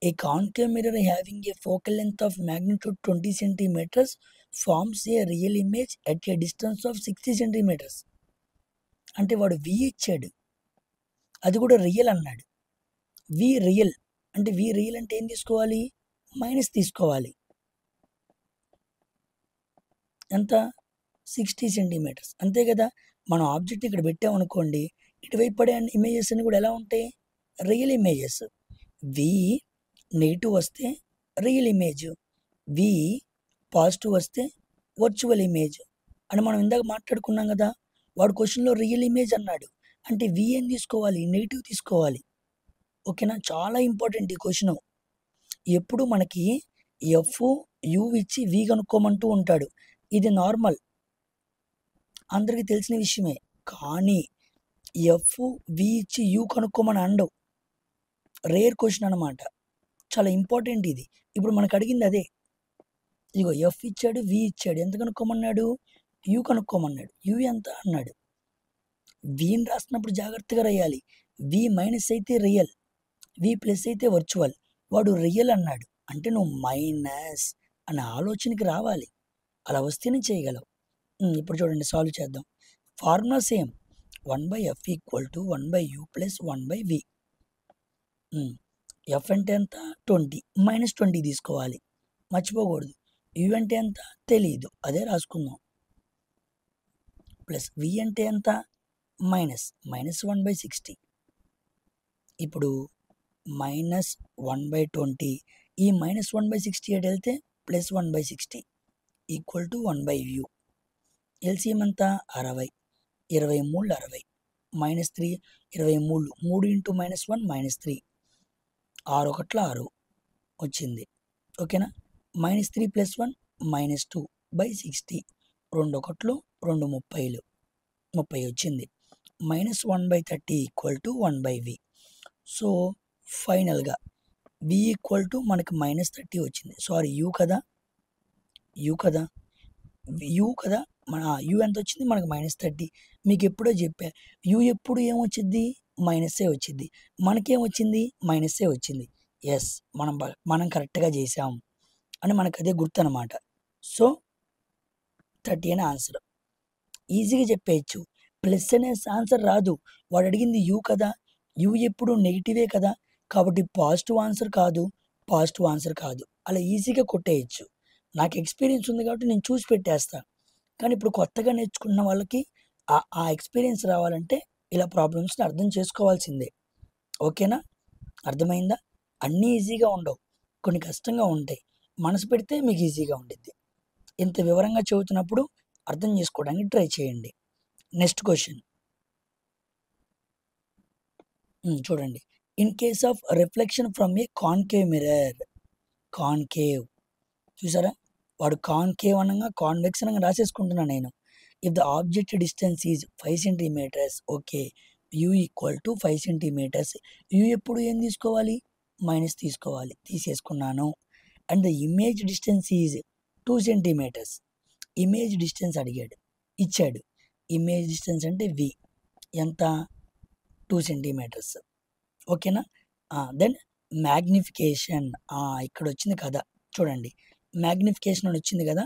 A concave mirror having a focal length of magnitude 20 centimeters forms a real image at a distance of 60 centimeters. అంటే వాడు వి ఇచ్చాడు, అది కూడా రియల్ అన్నాడు. వి రియల్ అంటే ఏం తీసుకోవాలి? మైనస్ తీసుకోవాలి. ఎంత? 60 సెంటీమీటర్స్. అంతే కదా. మనం ఆబ్జెక్ట్ ఇక్కడ పెట్టామనుకోండి, ఇటువైపు పడే ఇమేజెస్ అన్ని కూడా ఎలా ఉంటాయి? Real images. వి నెగిటివ్ వస్తే రియల్ ఇమేజ్, వి పాజిటివ్ వస్తే వర్చువల్ ఇమేజ్ అని మనం ఇందాక మాట్లాడుకున్నాం కదా. వాడు క్వశ్చన్లో రియల్ ఇమేజ్ అన్నాడు, అంటే వి ఏం తీసుకోవాలి, నెగిటివ్ తీసుకోవాలి. ఓకేనా, చాలా ఇంపార్టెంట్ ఈ క్వశ్చన్. ఎప్పుడు మనకి ఎఫ్ యు ఇచ్చి వి కనుక్కోమంటూ ఉంటాడు, ఇది నార్మల్ అందరికీ తెలిసిన విషయమే. కానీ ఎఫ్ వి ఇచ్చి యు కనుక్కోమని అండవు, రేర్ క్వశ్చన్ అనమాట, చాలా ఇంపార్టెంట్ ఇది. ఇప్పుడు మనకు అడిగింది అదే, ఇగో ఎఫ్ ఇచ్చాడు వి ఇచ్చాడు, ఎంత కనుక్కోమన్నాడు, యు కనుక్కోమన్నాడు. యు ఎంత అన్నాడు, విని రాస్తున్నప్పుడు జాగ్రత్తగా రాయాలి. వి మైనస్ అయితే రియల్, వి ప్లస్ అయితే వర్చువల్. వాడు రియల్ అన్నాడు అంటే నువ్వు మైనస్ అనే ఆలోచనకి రావాలి, అలా వస్తేనే చేయగలవు. ఇప్పుడు చూడండి, సాల్వ్ చేద్దాం. Formula same, 1/f = 1/u + 1/v. F అంటే ఎంత, 20, -20 తీసుకోవాలి, మర్చిపోకూడదు. యు అంటే ఎంత తెలియదు, అదే రాసుకుందాం. ప్లస్ వి అంటే ఎంత, -1/60. ఇప్పుడు -1/20, ఈ -1/60 ఎటు వెళ్తే +1/60 = 1/u. ఎల్సిఎం ఎంత, 60, 23 60, -3 23, 3 × -1 -3, 6 1 6 వచ్చింది. ఓకేనా, -3 + 1 -2/60, 2 1 2 30, 30 వచ్చింది. -1/30 = 1/v. సో ఫైనల్గా v = మనకి -30 వచ్చింది. సారీ, యూ కదా, యూ కదా, యూ కదా, మన యూ ఎంత వచ్చింది మనకు, -30. మీకు ఎప్పుడో చెప్పా, యూ ఎప్పుడు ఏమొచ్చింది, మైనస్సే వచ్చింది. మనకేమొచ్చింది, మైనస్సే వచ్చింది. ఎస్, మనం కరెక్ట్గా చేసాం అని మనకు అదే గుర్తు అనమాట. సో 30 అనే ఆన్సర్, ఈజీగా చెప్పేయచ్చు. ప్లస్ అనే ఆన్సర్ రాదు, వాడు అడిగింది యూ కదా, యూ ఎప్పుడు నెగిటివే కదా, కాబట్టి పాజిటివ్ ఆన్సర్ కాదు, పాజిటివ్ ఆన్సర్ కాదు, అలా ఈజీగా కొట్టేయచ్చు. నాకు ఎక్స్పీరియన్స్ ఉంది కాబట్టి నేను చూసి పెట్టేస్తాను. కానీ ఇప్పుడు కొత్తగా నేర్చుకున్న వాళ్ళకి ఆ ఎక్స్పీరియన్స్ రావాలంటే ఇలా ప్రాబ్లమ్స్ని అర్థం చేసుకోవాల్సిందే. ఓకేనా, అర్థమైందా? అన్నీ ఈజీగా ఉండవు, కొన్ని కష్టంగా ఉంటాయి. మనసు పెడితే మీకు ఈజీగా ఉండిద్ది. ఇంత వివరంగా చదువుతున్నప్పుడు అర్థం చేసుకోవడానికి ట్రై చేయండి. నెక్స్ట్ క్వశ్చన్ చూడండి. In case of reflection from a concave mirror, concave చూసారా, వాడు కాన్కేవ్ అనగా కాన్వెక్స్ అనగా రాసేసుకుంటున్నాను నేను. If the object distance is 5 centimeters, okay, u = 5 centimeters. U ఎప్పుడు ఏం తీసుకోవాలి, మైనస్ తీసుకోవాలి, తీసేసుకున్నాను. And the image distance is 2 centimeters. Image distance అడిగాడు, ఇచ్చాడు. ఇమేజ్ డిస్టెన్స్ అంటే వి ఎంత, 2 సెంటీమీటర్స్. ఓకేనా, దెన్ మ్యాగ్నిఫికేషన్, ఇక్కడ వచ్చింది కదా, చూడండి, మ్యాగ్నిఫికేషన్ అని వచ్చింది కదా.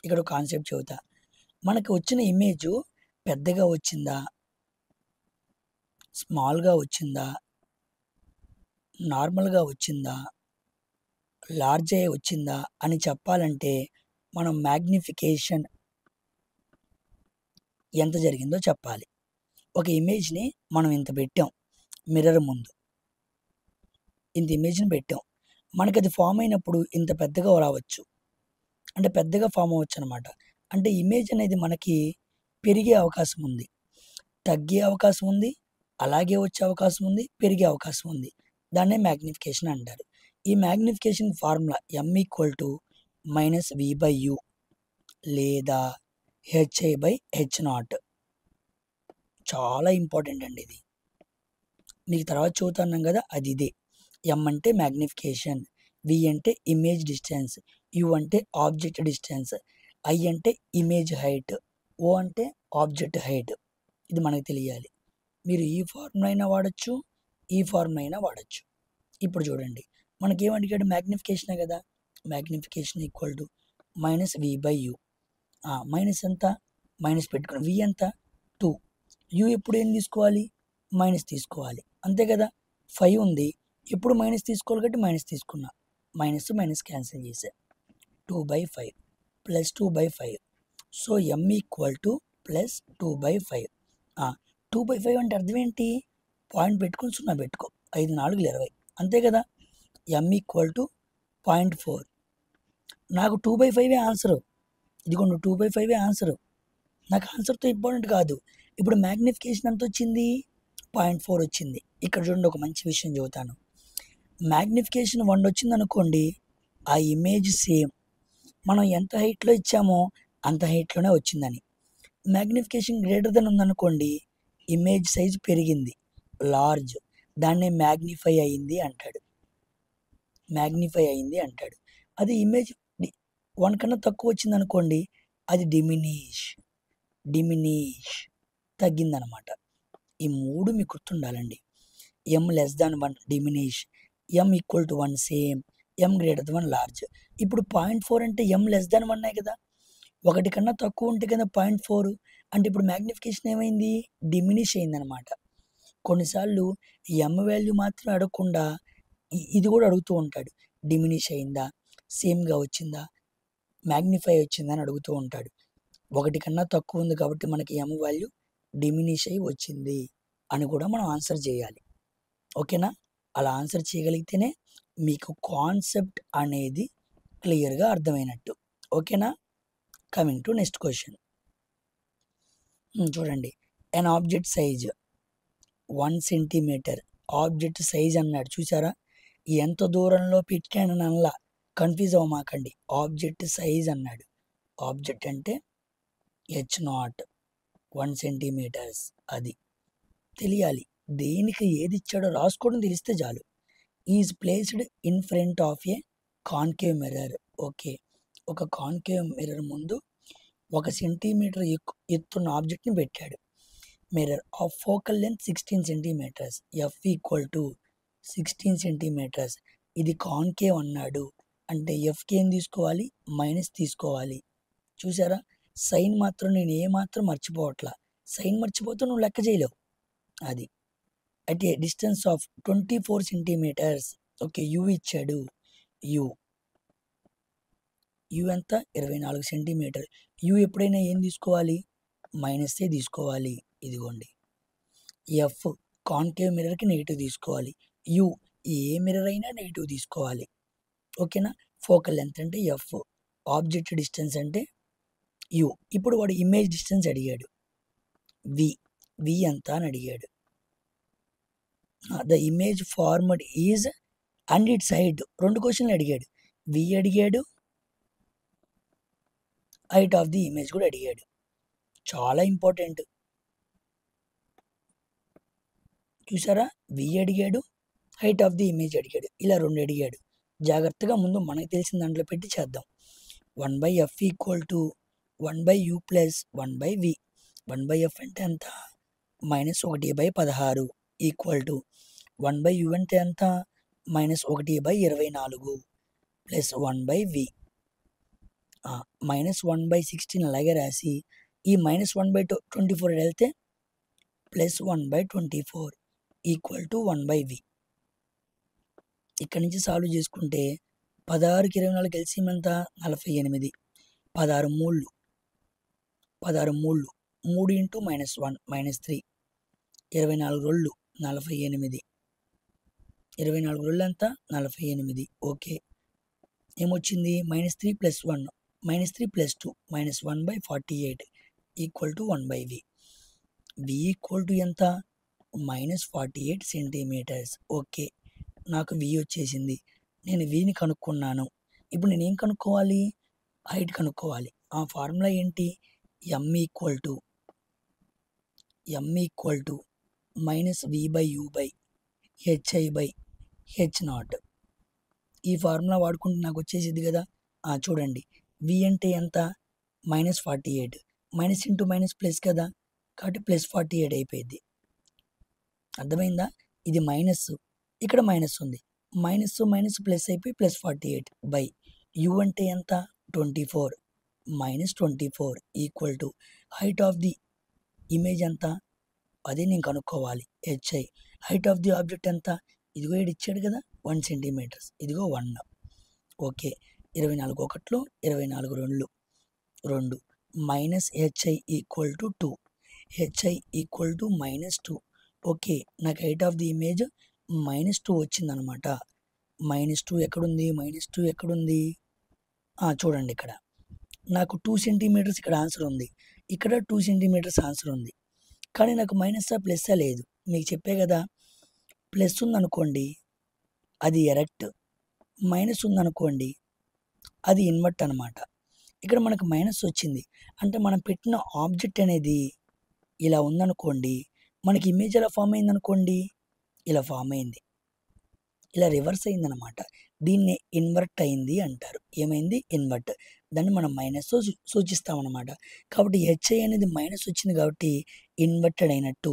ఇక్కడ ఒక కాన్సెప్ట్ చెబుతా. మనకు వచ్చిన ఇమేజ్ పెద్దగా వచ్చిందా, స్మాల్గా వచ్చిందా, నార్మల్గా వచ్చిందా, లార్జ్ అయ్యి వచ్చిందా అని చెప్పాలంటే మనం మ్యాగ్నిఫికేషన్ ఎంత జరిగిందో చెప్పాలి. ఒక ఇమేజ్ని మనం ఇంత పెట్టాం మిర్రర్ ముందు, ఇంత ఇమేజ్ని పెట్టాం, మనకి అది ఫామ్ అయినప్పుడు ఇంత పెద్దగా రావచ్చు, అంటే పెద్దగా ఫామ్ అవ్వచ్చు అనమాట. అంటే ఇమేజ్ అనేది మనకి పెరిగే అవకాశం ఉంది, తగ్గే అవకాశం ఉంది, అలాగే వచ్చే అవకాశం ఉంది, పెరిగే అవకాశం ఉంది. దాన్నే మ్యాగ్నిఫికేషన్ అంటారు. ఈ మ్యాగ్నిఫికేషన్ ఫార్ములా m = -v/u లేదా hi/h0. చాలా ఇంపార్టెంట్ అండి ఇది, మీకు తర్వాత చూస్తున్నాం కదా, అది ఇదే. m అంటే మ్యాగ్నిఫికేషన్, v అంటే ఇమేజ్ డిస్టెన్స్, u అంటే ఆబ్జెక్ట్ డిస్టెన్స్, i అంటే ఇమేజ్ హైట్, o అంటే ఆబ్జెక్ట్ హైట్. ఇది మనకు తెలియాలి. మీరు ఈ ఫార్ములా అయినా వాడచ్చు, ఈ ఫార్ములా అయినా వాడచ్చు. ఇప్పుడు చూడండి, మనకేం అడిగాడు, మ్యాగ్నిఫికేషనే కదా, మ్యాగ్నిఫికేషన్ = -v/u. మైనస్ ఎంత, మైనస్ పెట్టుకుని, v ఎంత 2, u ఎప్పుడు ఏం తీసుకోవాలి, మైనస్ తీసుకోవాలి, అంతే కదా. 5 ఉంది, ఎప్పుడు మైనస్ తీసుకోవాలి కాబట్టి మైనస్ తీసుకున్నా, మైనస్ మైనస్ క్యాన్సిల్ చేసా, 2/5 + 2/5. So m = +2/5. 2/5 అంటే అర్థం ఏంటి, పాయింట్ పెట్టుకుని 0 పెట్టుకో, 5 4 20, అంతే కదా. m = 0.4. నాకు 2/5 ఆన్సరు, ఇదిగోండి 2/5 ఆన్సర్. నాకు ఆన్సర్తో ఇంపార్టెంట్ కాదు. ఇప్పుడు మ్యాగ్నిఫికేషన్ ఎంత వచ్చింది? 0.4 వచ్చింది. ఇక్కడ చూడండి, ఒక మంచి విషయం చెబుతాను. మ్యాగ్నిఫికేషన్ 1 వచ్చింది అనుకోండి, ఆ ఇమేజ్ సేమ్ మనం ఎంత హైట్లో ఇచ్చామో అంత హైట్లోనే వచ్చిందని. మ్యాగ్నిఫికేషన్ గ్రేటర్ దెన్ ఉందనుకోండి, ఇమేజ్ సైజ్ పెరిగింది, లార్జ్, దాన్నే మ్యాగ్నిఫై అయింది అంటాడు. మ్యాగ్నిఫై అయింది అంటాడు. అది ఇమేజ్ 1 కన్నా తక్కువ వచ్చింది అనుకోండి, అది డిమినిష్ తగ్గిందనమాట. ఈ 3 మీకు గుర్తుండాలండి. m less than 1 diminish, m equal to 1 same, m greater than 1 large. ఇప్పుడు 0.4 అంటే m less than 1 కదా, 1 కన్నా తక్కువ ఉంటే కదా 0.4. అంటే ఇప్పుడు మ్యాగ్నిఫికేషన్ ఏమైంది? డిమినిష్ అయిందనమాట. కొన్నిసార్లు m వాల్యూ మాత్రం అడగకుండా ఇది కూడా అడుగుతూ ఉంటాడు. డిమినిష్ అయిందా, సేమ్గా వచ్చిందా, మ్యాగ్నిఫై వచ్చిందా అని అడుగుతూ ఉంటాడు. 1 కన్నా తక్కువ ఉంది కాబట్టి మనకి m వాల్యూ డిమినిష్ అయి వచ్చింది అని కూడా మనం ఆన్సర్ చేయాలి. ఓకేనా? అలా ఆన్సర్ చేయగలిగితేనే మీకు కాన్సెప్ట్ అనేది క్లియర్గా అర్థమైనట్టు. ఓకేనా? Coming to next question. చూడండి, an object size 1 centimeter, object size అన్నాడు. చూసారా, ఎంత దూరంలో పెట్టాను అనలా, కన్ఫ్యూజ్ అవ్వమాకండి. ఆబ్జెక్ట్ సైజ్ అన్నాడు. ఆబ్జెక్ట్ అంటే h0, 1 సెంటీమీటర్స్, అది తెలియాలి. దేనికి ఏది ఇచ్చాడో రాసుకోవడం తెలిస్తే చాలు. Is placed in front of a concave mirror. Okay, ఒక కాన్కేవ్ మిర్రర్ ముందు 1 సెంటీమీటర్ ఎత్తున్న ఆబ్జెక్ట్ని పెట్టాడు. Mirror of focal length 16 centimeters, f equal to 16 centimeters. ఇది కాన్కేవ్ అన్నాడు అంటే ఎఫ్కి ఏం తీసుకోవాలి? మైనస్ తీసుకోవాలి. చూసారా, సైన్ మాత్రం నేను ఏమాత్రం మర్చిపోవట్లా. సైన్ మర్చిపోతే నువ్వు లెక్క చేయలేవు. అది at a distance of 24 centimeters. Okay, u ఇచ్చాడు. యూ ఎంత? 24 సెంటీమీటర్. యూ ఎప్పుడైనా ఏం తీసుకోవాలి? మైనస్సే తీసుకోవాలి. ఇదిగోండి, ఎఫ్ కాన్కేవ్ మిర్రర్కి నెగిటివ్ తీసుకోవాలి. యూ ఏ మిర్రర్ అయినా నెగిటివ్ తీసుకోవాలి. ఓకేనా? ఫోకల్ లెంత్ అంటే ఎఫ్, ఆబ్జెక్ట్ డిస్టెన్స్ అంటే యూ. ఇప్పుడు వాడు ఇమేజ్ డిస్టెన్స్ అడిగాడు, వి ఎంత అని అడిగాడు. The image formed is and it's height. 2 క్వశ్చన్లు అడిగాడు. వి అడిగాడు, హైట్ ఆఫ్ ది ఇమేజ్ కూడా అడిగాడు. చాలా ఇంపార్టెంట్. చూసారా, వి అడిగాడు, హైట్ ఆఫ్ ది ఇమేజ్ అడిగాడు. ఇలా 2 అడిగాడు. జాగ్రత్తగా ముందు మనకు తెలిసిన దాంట్లో పెట్టి చేద్దాం. 1/f equal to 1/u plus 1/v. 1/f అంటే ఎంత? -1/16 ఈక్వల్ టు 1/u అంటే ఎంత? -1/24 ప్లస్ 1/v. -1/16 అలాగే రాసి ఈ -1/24 వెళ్తే ప్లస్ 1/24 ఈక్వల్ టు 1/v. ఇక్కడి నుంచి సాల్వ్ చేసుకుంటే 16కి 24 ఎల్సిఎం ఎంత? 48. 16 మూళ్ళు 3 ఇంటూ -1 -3. 24 రోళ్ళు 48. 24 రోళ్ళు ఎంత? 48. ఓకే, ఏమొచ్చింది? -3 + 1 -3 + 2 -1/48 equal to 1/v. v equal to ఎంత? -48 సెంటీమీటర్స్. ఓకే, నాకు v వచ్చేసింది. నేను vని కనుక్కున్నాను. ఇప్పుడు నేనేం కనుక్కోవాలి? హైట్ కనుక్కోవాలి. ఆ ఫార్ములా ఏంటి? m equal to -v/u/hi/h0. ఈ ఫార్ములా వాడుకుంటే నాకు వచ్చేసింది కదా. చూడండి, v అంటే ఎంత? -48, మైనస్ ఇంటూ మైనస్ ప్లస్ కదా, కాబట్టి +48 అయిపోయింది. అర్థమైందా? ఇది మైనస్, ఇక్కడ మైనస్ ఉంది, మైనస్ మైనస్ ప్లస్ అయిపోయి +48 బై u అంటే ఎంత? 24 -24 equal to height of the image ఎంత? అదే నేను కనుక్కోవాలి, hi. Height of the object ఎంత? ఇదిగో ఇక్కడ ఇచ్చాడు కదా, 1 సెంటీమీటర్స్. ఇదిగో 1. ఓకే, 24 ఒకట్లు 24 రెండు -hi equal to 2. hi equal to -2. Okay, నాకు హైట్ ఆఫ్ ది ఇమేజ్ -2 వచ్చిందనమాట. -2 ఎక్కడుంది? -2 ఎక్కడుంది? చూడండి, ఇక్కడ నాకు 2 సెంటీమీటర్స్ ఇక్కడ ఆన్సర్ ఉంది, ఇక్కడ 2 సెంటీమీటర్స్ ఆన్సర్ ఉంది, కానీ నాకు మైనసా ప్లస్సా లేదు. మీకు చెప్పే కదా, ప్లస్ ఉందనుకోండి అది ఎరెక్ట్, మైనస్ ఉందనుకోండి అది ఇన్వర్ట్ అనమాట. ఇక్కడ మనకు మైనస్ వచ్చింది అంటే మనం పెట్టిన ఆబ్జెక్ట్ అనేది ఇలా ఉందనుకోండి, మనకి ఇమేజ్ ఎలా ఫామ్ అయిందనుకోండి, ఇలా ఫామ్ అయింది, ఇలా రివర్స్ అయిందనమాట. దీన్ని ఇన్వర్ట్ అయింది అంటారు. ఏమైంది? ఇన్వర్ట్. దాన్ని మనం మైనస్తో సూచిస్తామన్నమాట. కాబట్టి హెచ్ఐ అనేది మైనస్ వచ్చింది కాబట్టి ఇన్వర్టెడ్ అయినట్టు.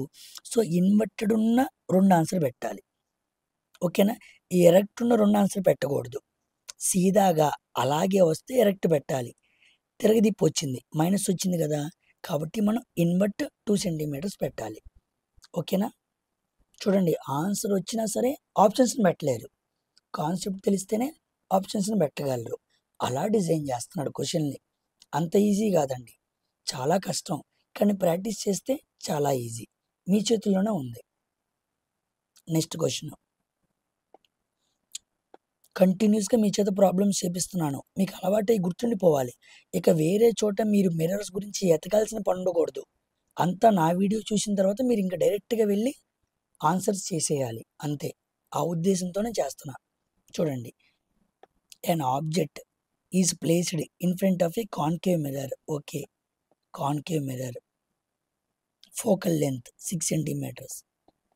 సో ఇన్వర్టెడ్ ఉన్న 2 ఆన్సర్ పెట్టాలి. ఓకేనా? ఈ ఎరెక్ట్ ఉన్న 2 ఆన్సర్ పెట్టకూడదు. సీదాగా అలాగే వస్తే ఎరెక్ట్ పెట్టాలి. తిరగదిప్పు వచ్చింది, మైనస్ వచ్చింది కదా, కాబట్టి మనం ఇన్వర్ట్ 2 సెంటీమీటర్స్ పెట్టాలి. ఓకేనా? చూడండి, ఆన్సర్ వచ్చినా సరే ఆప్షన్స్ని పెట్టలేరు. కాన్సెప్ట్ తెలిస్తేనే ఆప్షన్స్ని పెట్టగలరు. అలా డిజైన్ చేస్తున్నాడు క్వశ్చన్ని. అంత ఈజీ కాదండి, చాలా కష్టం. కానీ ప్రాక్టీస్ చేస్తే చాలా ఈజీ, మీ చేతుల్లోనే ఉంది. Next question. కంటిన్యూస్గా మీ చేత ప్రాబ్లమ్స్ చేపిస్తున్నాను, మీకు అలవాటై గుర్తుండిపోవాలి. ఇక వేరే చోట మీరు మిర్రర్స్ గురించి ఎతకాల్సిన పని ఉండకూడదు. అంతా నా వీడియో చూసిన తర్వాత మీరు ఇంకా డైరెక్ట్గా వెళ్ళి ఆన్సర్స్ చేసేయాలి, అంతే. ఆ ఉద్దేశంతోనే చేస్తున్నా. చూడండి, an object is placed in front of a concave mirror. Okay, concave mirror, focal length 6 centimeters,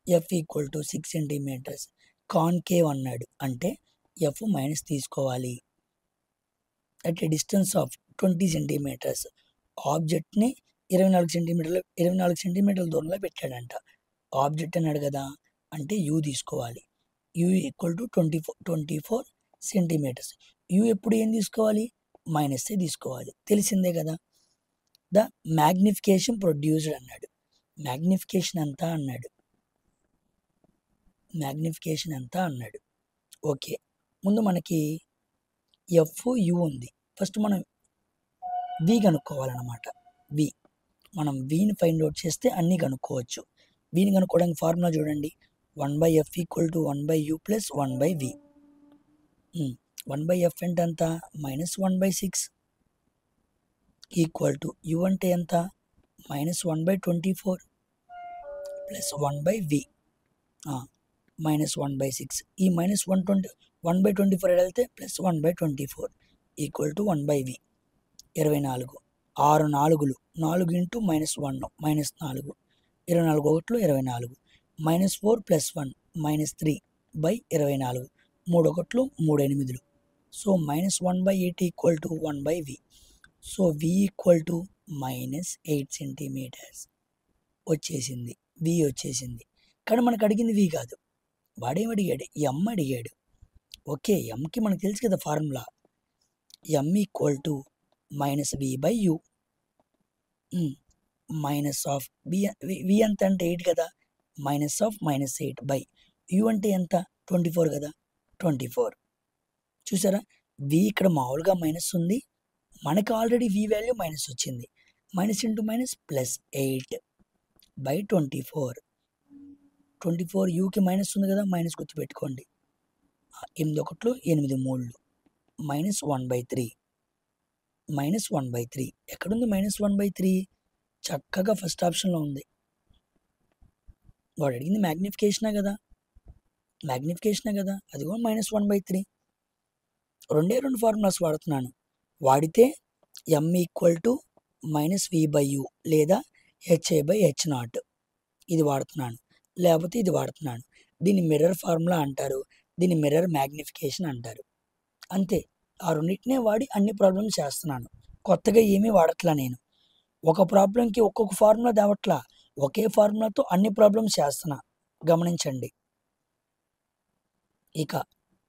f equal to 6 centimeters. Concave అన్నాడు అంటే ఎఫ్ మైనస్ తీసుకోవాలి. At a distance of 20 centimeters. ఆబ్జెక్ట్ని 24 సెంటీమీటర్ల దూరంలో పెట్టాడంట. ఆబ్జెక్ట్ అన్నాడు కదా, అంటే యూ తీసుకోవాలి. U equal to 24 centimeters. U ఎప్పుడు ఏం తీసుకోవాలి? మైనస్సే తీసుకోవాలి, తెలిసిందే కదా. ద మ్యాగ్నిఫికేషన్ ప్రొడ్యూస్డ్ అన్నాడు. మ్యాగ్నిఫికేషన్ ఎంత అన్నాడు, మ్యాగ్నిఫికేషన్ ఎంత అన్నాడు. ఓకే, ముందు మనకి ఎఫ్ యూ ఉంది. ఫస్ట్ మనం వి కనుక్కోవాలన్నమాట. వి, మనం వీని ఫైండ్ అవుట్ చేస్తే అన్నీ కనుక్కోవచ్చు. వీని కనుక్కోవడానికి ఫార్ములా చూడండి, 1/f equal to 1/u plus 1/v. 1/f అంటే ఎంత? -1/6 ఈక్వల్ టు u అంటే ఎంత? -1/24 ప్లస్ 1/v -1/6. ఈ -1/24 వెళ్తే ప్లస్ 1/24 ఈక్వల్ టు 1/v. 24, 6 4లు, 4 ఇంటూ -1 -4, 24 ఒకట్లు 24, -4 ప్లస్ 1 -3/24, 3 ఒకట్లు 3 8లు. So -1/8 equal to 1/v. So v equal to -8 centimeters వచ్చేసింది, v వచ్చేసింది. కానీ మనకు అడిగింది v కాదు, వాడేం అడిగాడు? m అడిగాడు. ఓకే, ఎంకి మనకు తెలుసు కదా formula, m equal to -v/u. Minus of v ఎంత అంటే 8 కదా, -8/u అంటే ఎంత? 24 కదా, 24. చూసారా, v ఇక్కడ మామూలుగా మైనస్ ఉంది, మనకి ఆల్రెడీ v వాల్యూ మైనస్ వచ్చింది. Minus into minus plus 8/24. 24 యూకి మైనస్ ఉంది కదా, మైనస్ గుర్తుపెట్టుకోండి. 8 ఒకట్లు 8 3లు, -1/3. -1/3 ఎక్కడుంది? -1/3 చక్కగా ఫస్ట్ ఆప్షన్లో ఉంది. వాడు అడిగింది మ్యాగ్నిఫికేషనే కదా, మ్యాగ్నిఫికేషనే కదా, అది కూడా -1/3. 2 ఫార్ములాస్ వాడుతున్నాను. వాడితే m ఈక్వల్ టు -v/u లేదా HA/H0 ఇది వాడుతున్నాను, లేకపోతే ఇది వాడుతున్నాను. దీన్ని మిర్రర్ ఫార్ములా అంటారు, దీన్ని మిర్రర్ మ్యాగ్నిఫికేషన్ అంటారు. అంతే, ఆ రెండింటినే వాడి అన్ని ప్రాబ్లమ్స్ చేస్తున్నాను. కొత్తగా ఏమీ వాడట్లా నేను. ఒక ప్రాబ్లంకి ఒక్కొక్క ఫార్ములా తేవట్లా, ఒకే ఫార్ములాతో అన్ని ప్రాబ్లమ్స్ చేస్తున్నా, గమనించండి. ఇక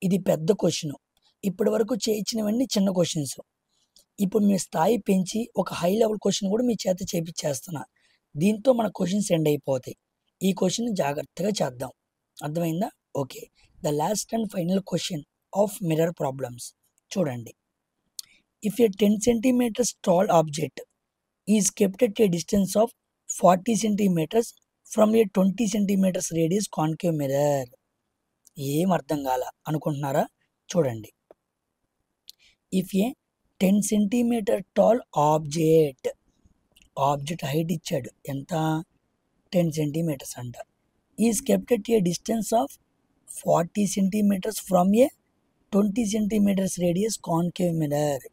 ఇది పెద్ద క్వశ్చన్, ఇప్పటి వరకు చేయించినవన్నీ చిన్న క్వశ్చన్స్. ఇప్పుడు మీ స్థాయి పెంచి ఒక హై లెవెల్ క్వశ్చన్ కూడా మీ చేత చేపించేస్తున్నా. దీంతో మన క్వశ్చన్స్ ఎండ్ అయిపోతాయి. ఈ క్వశ్చన్ జాగ్రత్తగా చేద్దాం, అర్థమైందా? Okay, the last and final question of mirror problems. చూడండి, if a 10 centimeters tall object is kept at a distance of 40 centimeters from a 20 centimeters radius concave mirror. ఏం అర్థం కాల అనుకుంటున్నారా? చూడండి, if a 10 centimeter tall object height ఇచ్చాడు ఎంత 10 సెంటీమీటర్స్ అంట is kept at a distance of 40 centimeters from a 20 centimeters radius concave mirror.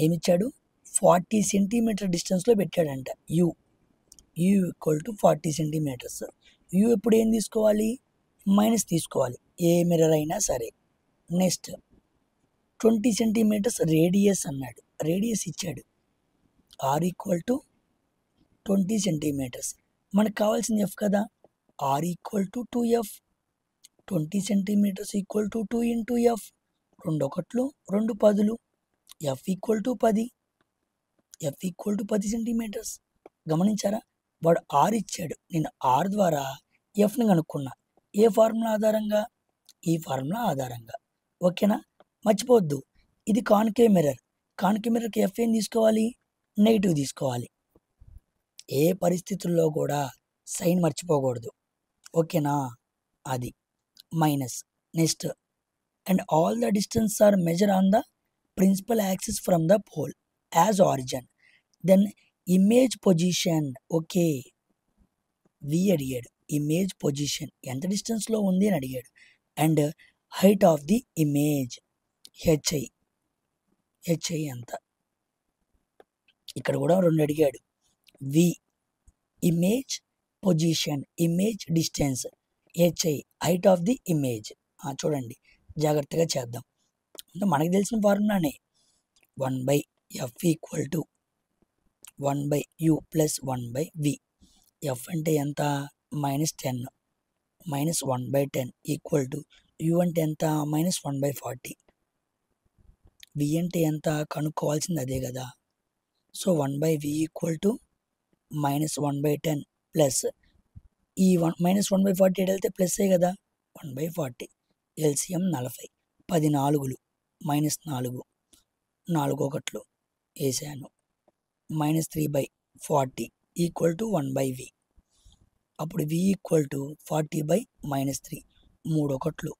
ఏమిచ్చాడు 40 సెంటీమీటర్ డిస్టెన్స్లో పెట్టాడంట u equal to 40 centimeters. U ఎప్పుడు ఏం తీసుకోవాలి మైనస్ తీసుకోవాలి ఏ మిర్రర్ అయినా సరే. నెక్స్ట్ 20 సెంటీమీటర్స్ రేడియస్ అన్నాడు, రేడియస్ ఇచ్చాడు ఆర్ ఈక్వల్ టు 20 సెంటీమీటర్స్. మనకు కావాల్సింది ఎఫ్ కదా, r equal to 2f, 20 centimeters equal to 2 into f, 2 ఒకట్లు 2 పదులు, f equal to 10, f equal to 10 centimeters. గమనించారా, వాడు ఆర్ ఇచ్చాడు, నేను ఆర్ ద్వారా ఎఫ్ని కనుక్కున్నా. ఏ ఫార్ములా ఆధారంగా, ఈ ఫార్ములా ఆధారంగా. ఓకేనా, మర్చిపోవద్దు ఇది కాన్కేవ్ మిర్రర్. కాన్కేవ్ మిర్రర్కి ఎఫ్ ఏం తీసుకోవాలి నెగిటివ్ తీసుకోవాలి. ఏ పరిస్థితుల్లో కూడా సైన్ మర్చిపోకూడదు. ఓకేనా, అది minus. Next and all the distance are measure on the principal axis from the pole as origin. Then image position. Okay, v అడిగాడు, ఇమేజ్ పొజిషన్ ఎంత డిస్టెన్స్లో ఉంది అని అడిగాడు. And height of the image h i ఎంత, ఇక్కడ కూడా 2 అడిగాడు. V image position, image distance, h i height of the image. చూడండి జాగ్రత్తగా చేద్దాం. అంటే మనకు తెలిసిన ఫార్ములానే 1/f equal to 1/u plus 1/v. F అంటే ఎంత -10 మైనస్ 1/10 ఈక్వల్ టు యు అంటే ఎంత -1/40. వి అంటే ఎంత కనుక్కోవాల్సింది అదే కదా. So 1/v equal to -1/10 plus ఈ -1/40 వెళ్తే ప్లస్సే కదా 1/40. ఎల్సిఎం 40, 10 నాలుగులు -4, 4 ఒకట్లు వేసాను, -3/40 ఈక్వల్ టు 1/v. అప్పుడు v ఈక్వల్ టు 40/-3, 3 ఒకట్లు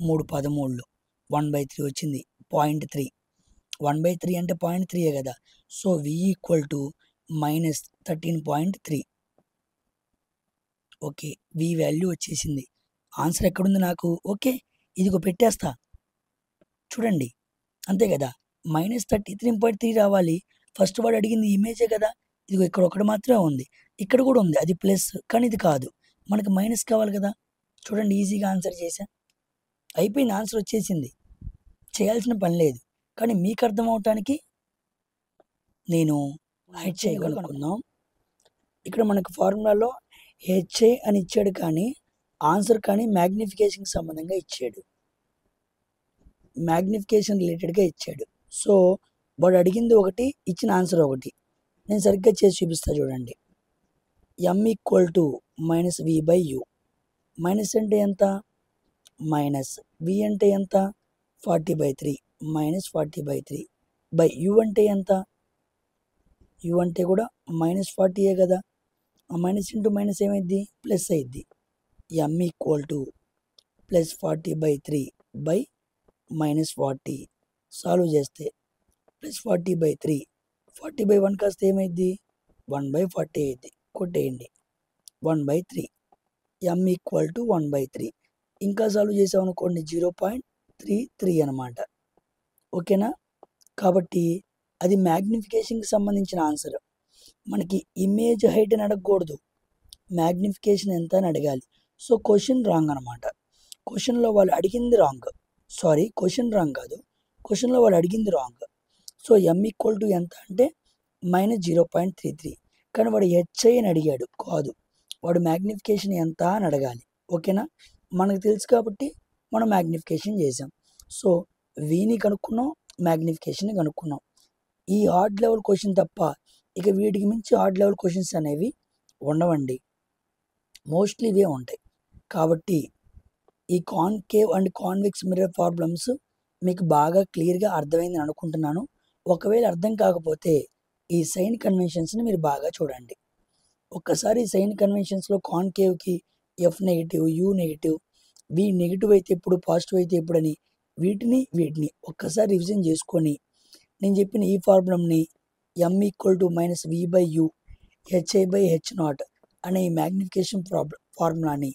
3 13, 1/3 వచ్చింది 0.3. 1/3 అంటే 0.3 కదా. So v equal to -13.3. Okay, v value వచ్చేసింది. ఆన్సర్ ఎక్కడుంది నాకు, ఓకే ఇదిగో పెట్టేస్తా చూడండి, అంతే కదా. -13.3 రావాలి. ఫస్ట్ వాడు అడిగింది ఇమేజే కదా, ఇదిగో ఇక్కడ ఒకటి మాత్రమే ఉంది, ఇక్కడ కూడా ఉంది, అది ప్లస్, కానీ ఇది కాదు, మనకు మైనస్ కావాలి కదా. చూడండి ఈజీగా ఆన్సర్ చేశా, అయిపోయింది, ఆన్సర్ వచ్చేసింది, చేయాల్సిన పని లేదు. కానీ మీకు అర్థం అవటానికి నేను హెచ్ఐ కనుక్కుందాం. ఇక్కడ మనకు ఫార్ములాలో హెచ్ఐ అని ఇచ్చాడు, కానీ ఆన్సర్ కానీ మ్యాగ్నిఫికేషన్కి సంబంధంగా ఇచ్చాడు, మ్యాగ్నిఫికేషన్ రిలేటెడ్గా ఇచ్చాడు. సో వాడు అడిగింది ఒకటి, ఇచ్చిన ఆన్సర్ ఒకటి. నేను సరిగ్గా చేసి చూపిస్తా చూడండి. ఎం ఈక్వల్ టు -v/u. మైనస్ అంటే ఎంత మైనస్, వి అంటే ఎంత 40/3, -40/3 బై యు అంటే ఎంత, యు అంటే కూడా -40 కదా. ఆ మైనస్ ఇంటూ మైనస్ ఏమైద్ది ప్లస్ అయింది. ఎం ఈక్వల్ టు +40/3 బై -40 సాల్వ్ చేస్తే +40/3, 40/1 కాస్త ఏమైద్ది 1/40 అయింది. కొట్టేయండి 1/3. ఎం ఈక్వల్ టు 1/3. ఇంకా సాల్వ్ చేసామనుకోండి 0.33 అనమాట. ఓకేనా, కాబట్టి అది మ్యాగ్నిఫికేషన్కి సంబంధించిన ఆన్సర్. మనకి ఇమేజ్ హైట్ అని అడగకూడదు, మ్యాగ్నిఫికేషన్ ఎంత అని అడగాలి. సో క్వశ్చన్ రాంగ్ అనమాట. క్వశ్చన్లో వాళ్ళు అడిగింది రాంగ్, సారీ క్వశ్చన్ రాంగ్ కాదు, క్వశ్చన్లో వాళ్ళు అడిగింది wrong. So M equal to ఎంత అంటే -0.33, కానీ వాడు హెచ్ఐ అని అడిగాడు, కాదు వాడు మ్యాగ్నిఫికేషన్ ఎంత అని అడగాలి. ఓకేనా, మనకు తెలుసు కాబట్టి మనం మ్యాగ్నిఫికేషన్ చేసాం. సో వీని కనుక్కున్నాం, మ్యాగ్నిఫికేషన్ కనుక్కున్నాం. ఈ హార్డ్ లెవెల్ క్వశ్చన్ తప్ప ఇక వీటికి మించి హార్డ్ లెవెల్ క్వశ్చన్స్ అనేవి ఉండవండి, మోస్ట్లీ ఇవే ఉంటాయి. కాబట్టి ఈ concave and convex mirror problems మీకు బాగా క్లియర్గా అర్థమైందని అనుకుంటున్నాను. ఒకవేళ అర్థం కాకపోతే ఈ సైన్ కన్వెన్షన్స్ని మీరు బాగా చూడండి. ఒక్కసారి సైన్ కన్వెన్షన్స్లో కాన్కేవ్కి f negative, u negative, v negative అయితే ఎప్పుడు, పాజిటివ్ అయితే ఎప్పుడు అని వీటిని ఒక్కసారి రివిజన్ చేసుకొని నేను చెప్పిన ఈ ఫార్ములాని m = -v/u hi/h0 అనే ఈ మ్యాగ్నిఫికేషన్ ఫార్ములాని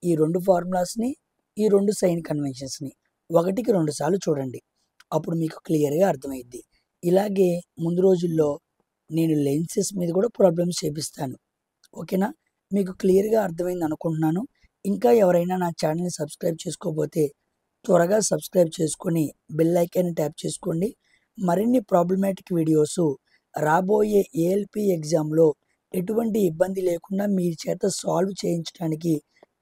ఈ రెండు ఫార్ములాస్ని ఈ రెండు సైన్ కన్వెన్షన్స్ని 1కి 2 సార్లు చూడండి. అప్పుడు మీకు క్లియర్గా అర్థమైద్ది. ఇలాగే ముందు రోజుల్లో నేను లెన్సెస్ మీద కూడా ప్రాబ్లమ్స్ చేపిస్తాను. ఓకేనా? మీకు క్లియర్గా అర్థమైంది అనుకుంటున్నాను. ఇంకా ఎవరైనా నా ఛానల్ని సబ్స్క్రైబ్ చేసుకోకపోతే త్వరగా సబ్స్క్రైబ్ చేసుకొని బెల్ ఐకాన్ని ట్యాప్ చేసుకోండి. మరిన్ని ప్రాబ్లమాటిక్ వీడియోస్ రాబోయే ఏఎల్పి ఎగ్జామ్లో ఎటువంటి ఇబ్బంది లేకుండా మీ చేత సాల్వ్ చేయించడానికి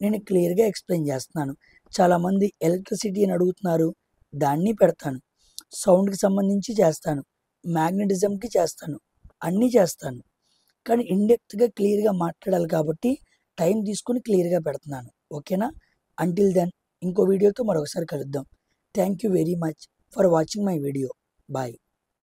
నేను క్లియర్గా ఎక్స్ప్లెయిన్ చేస్తున్నాను. చాలామంది ఎలక్ట్రిసిటీ అని అడుగుతున్నారు, దాన్ని పెడతాను. సౌండ్కి సంబంధించి చేస్తాను, మ్యాగ్నెటిజంకి చేస్తాను, అన్నీ చేస్తాను. కానీ ఇన్డెప్త్గా క్లియర్గా మాట్లాడాలి కాబట్టి టైం తీసుకుని క్లియర్గా పెడుతున్నాను. ఓకేనా? అంటిల్ దెన్ ఇంకో వీడియోతో మరొకసారి కలుద్దాం. Thank you very much for watching my video. Bye.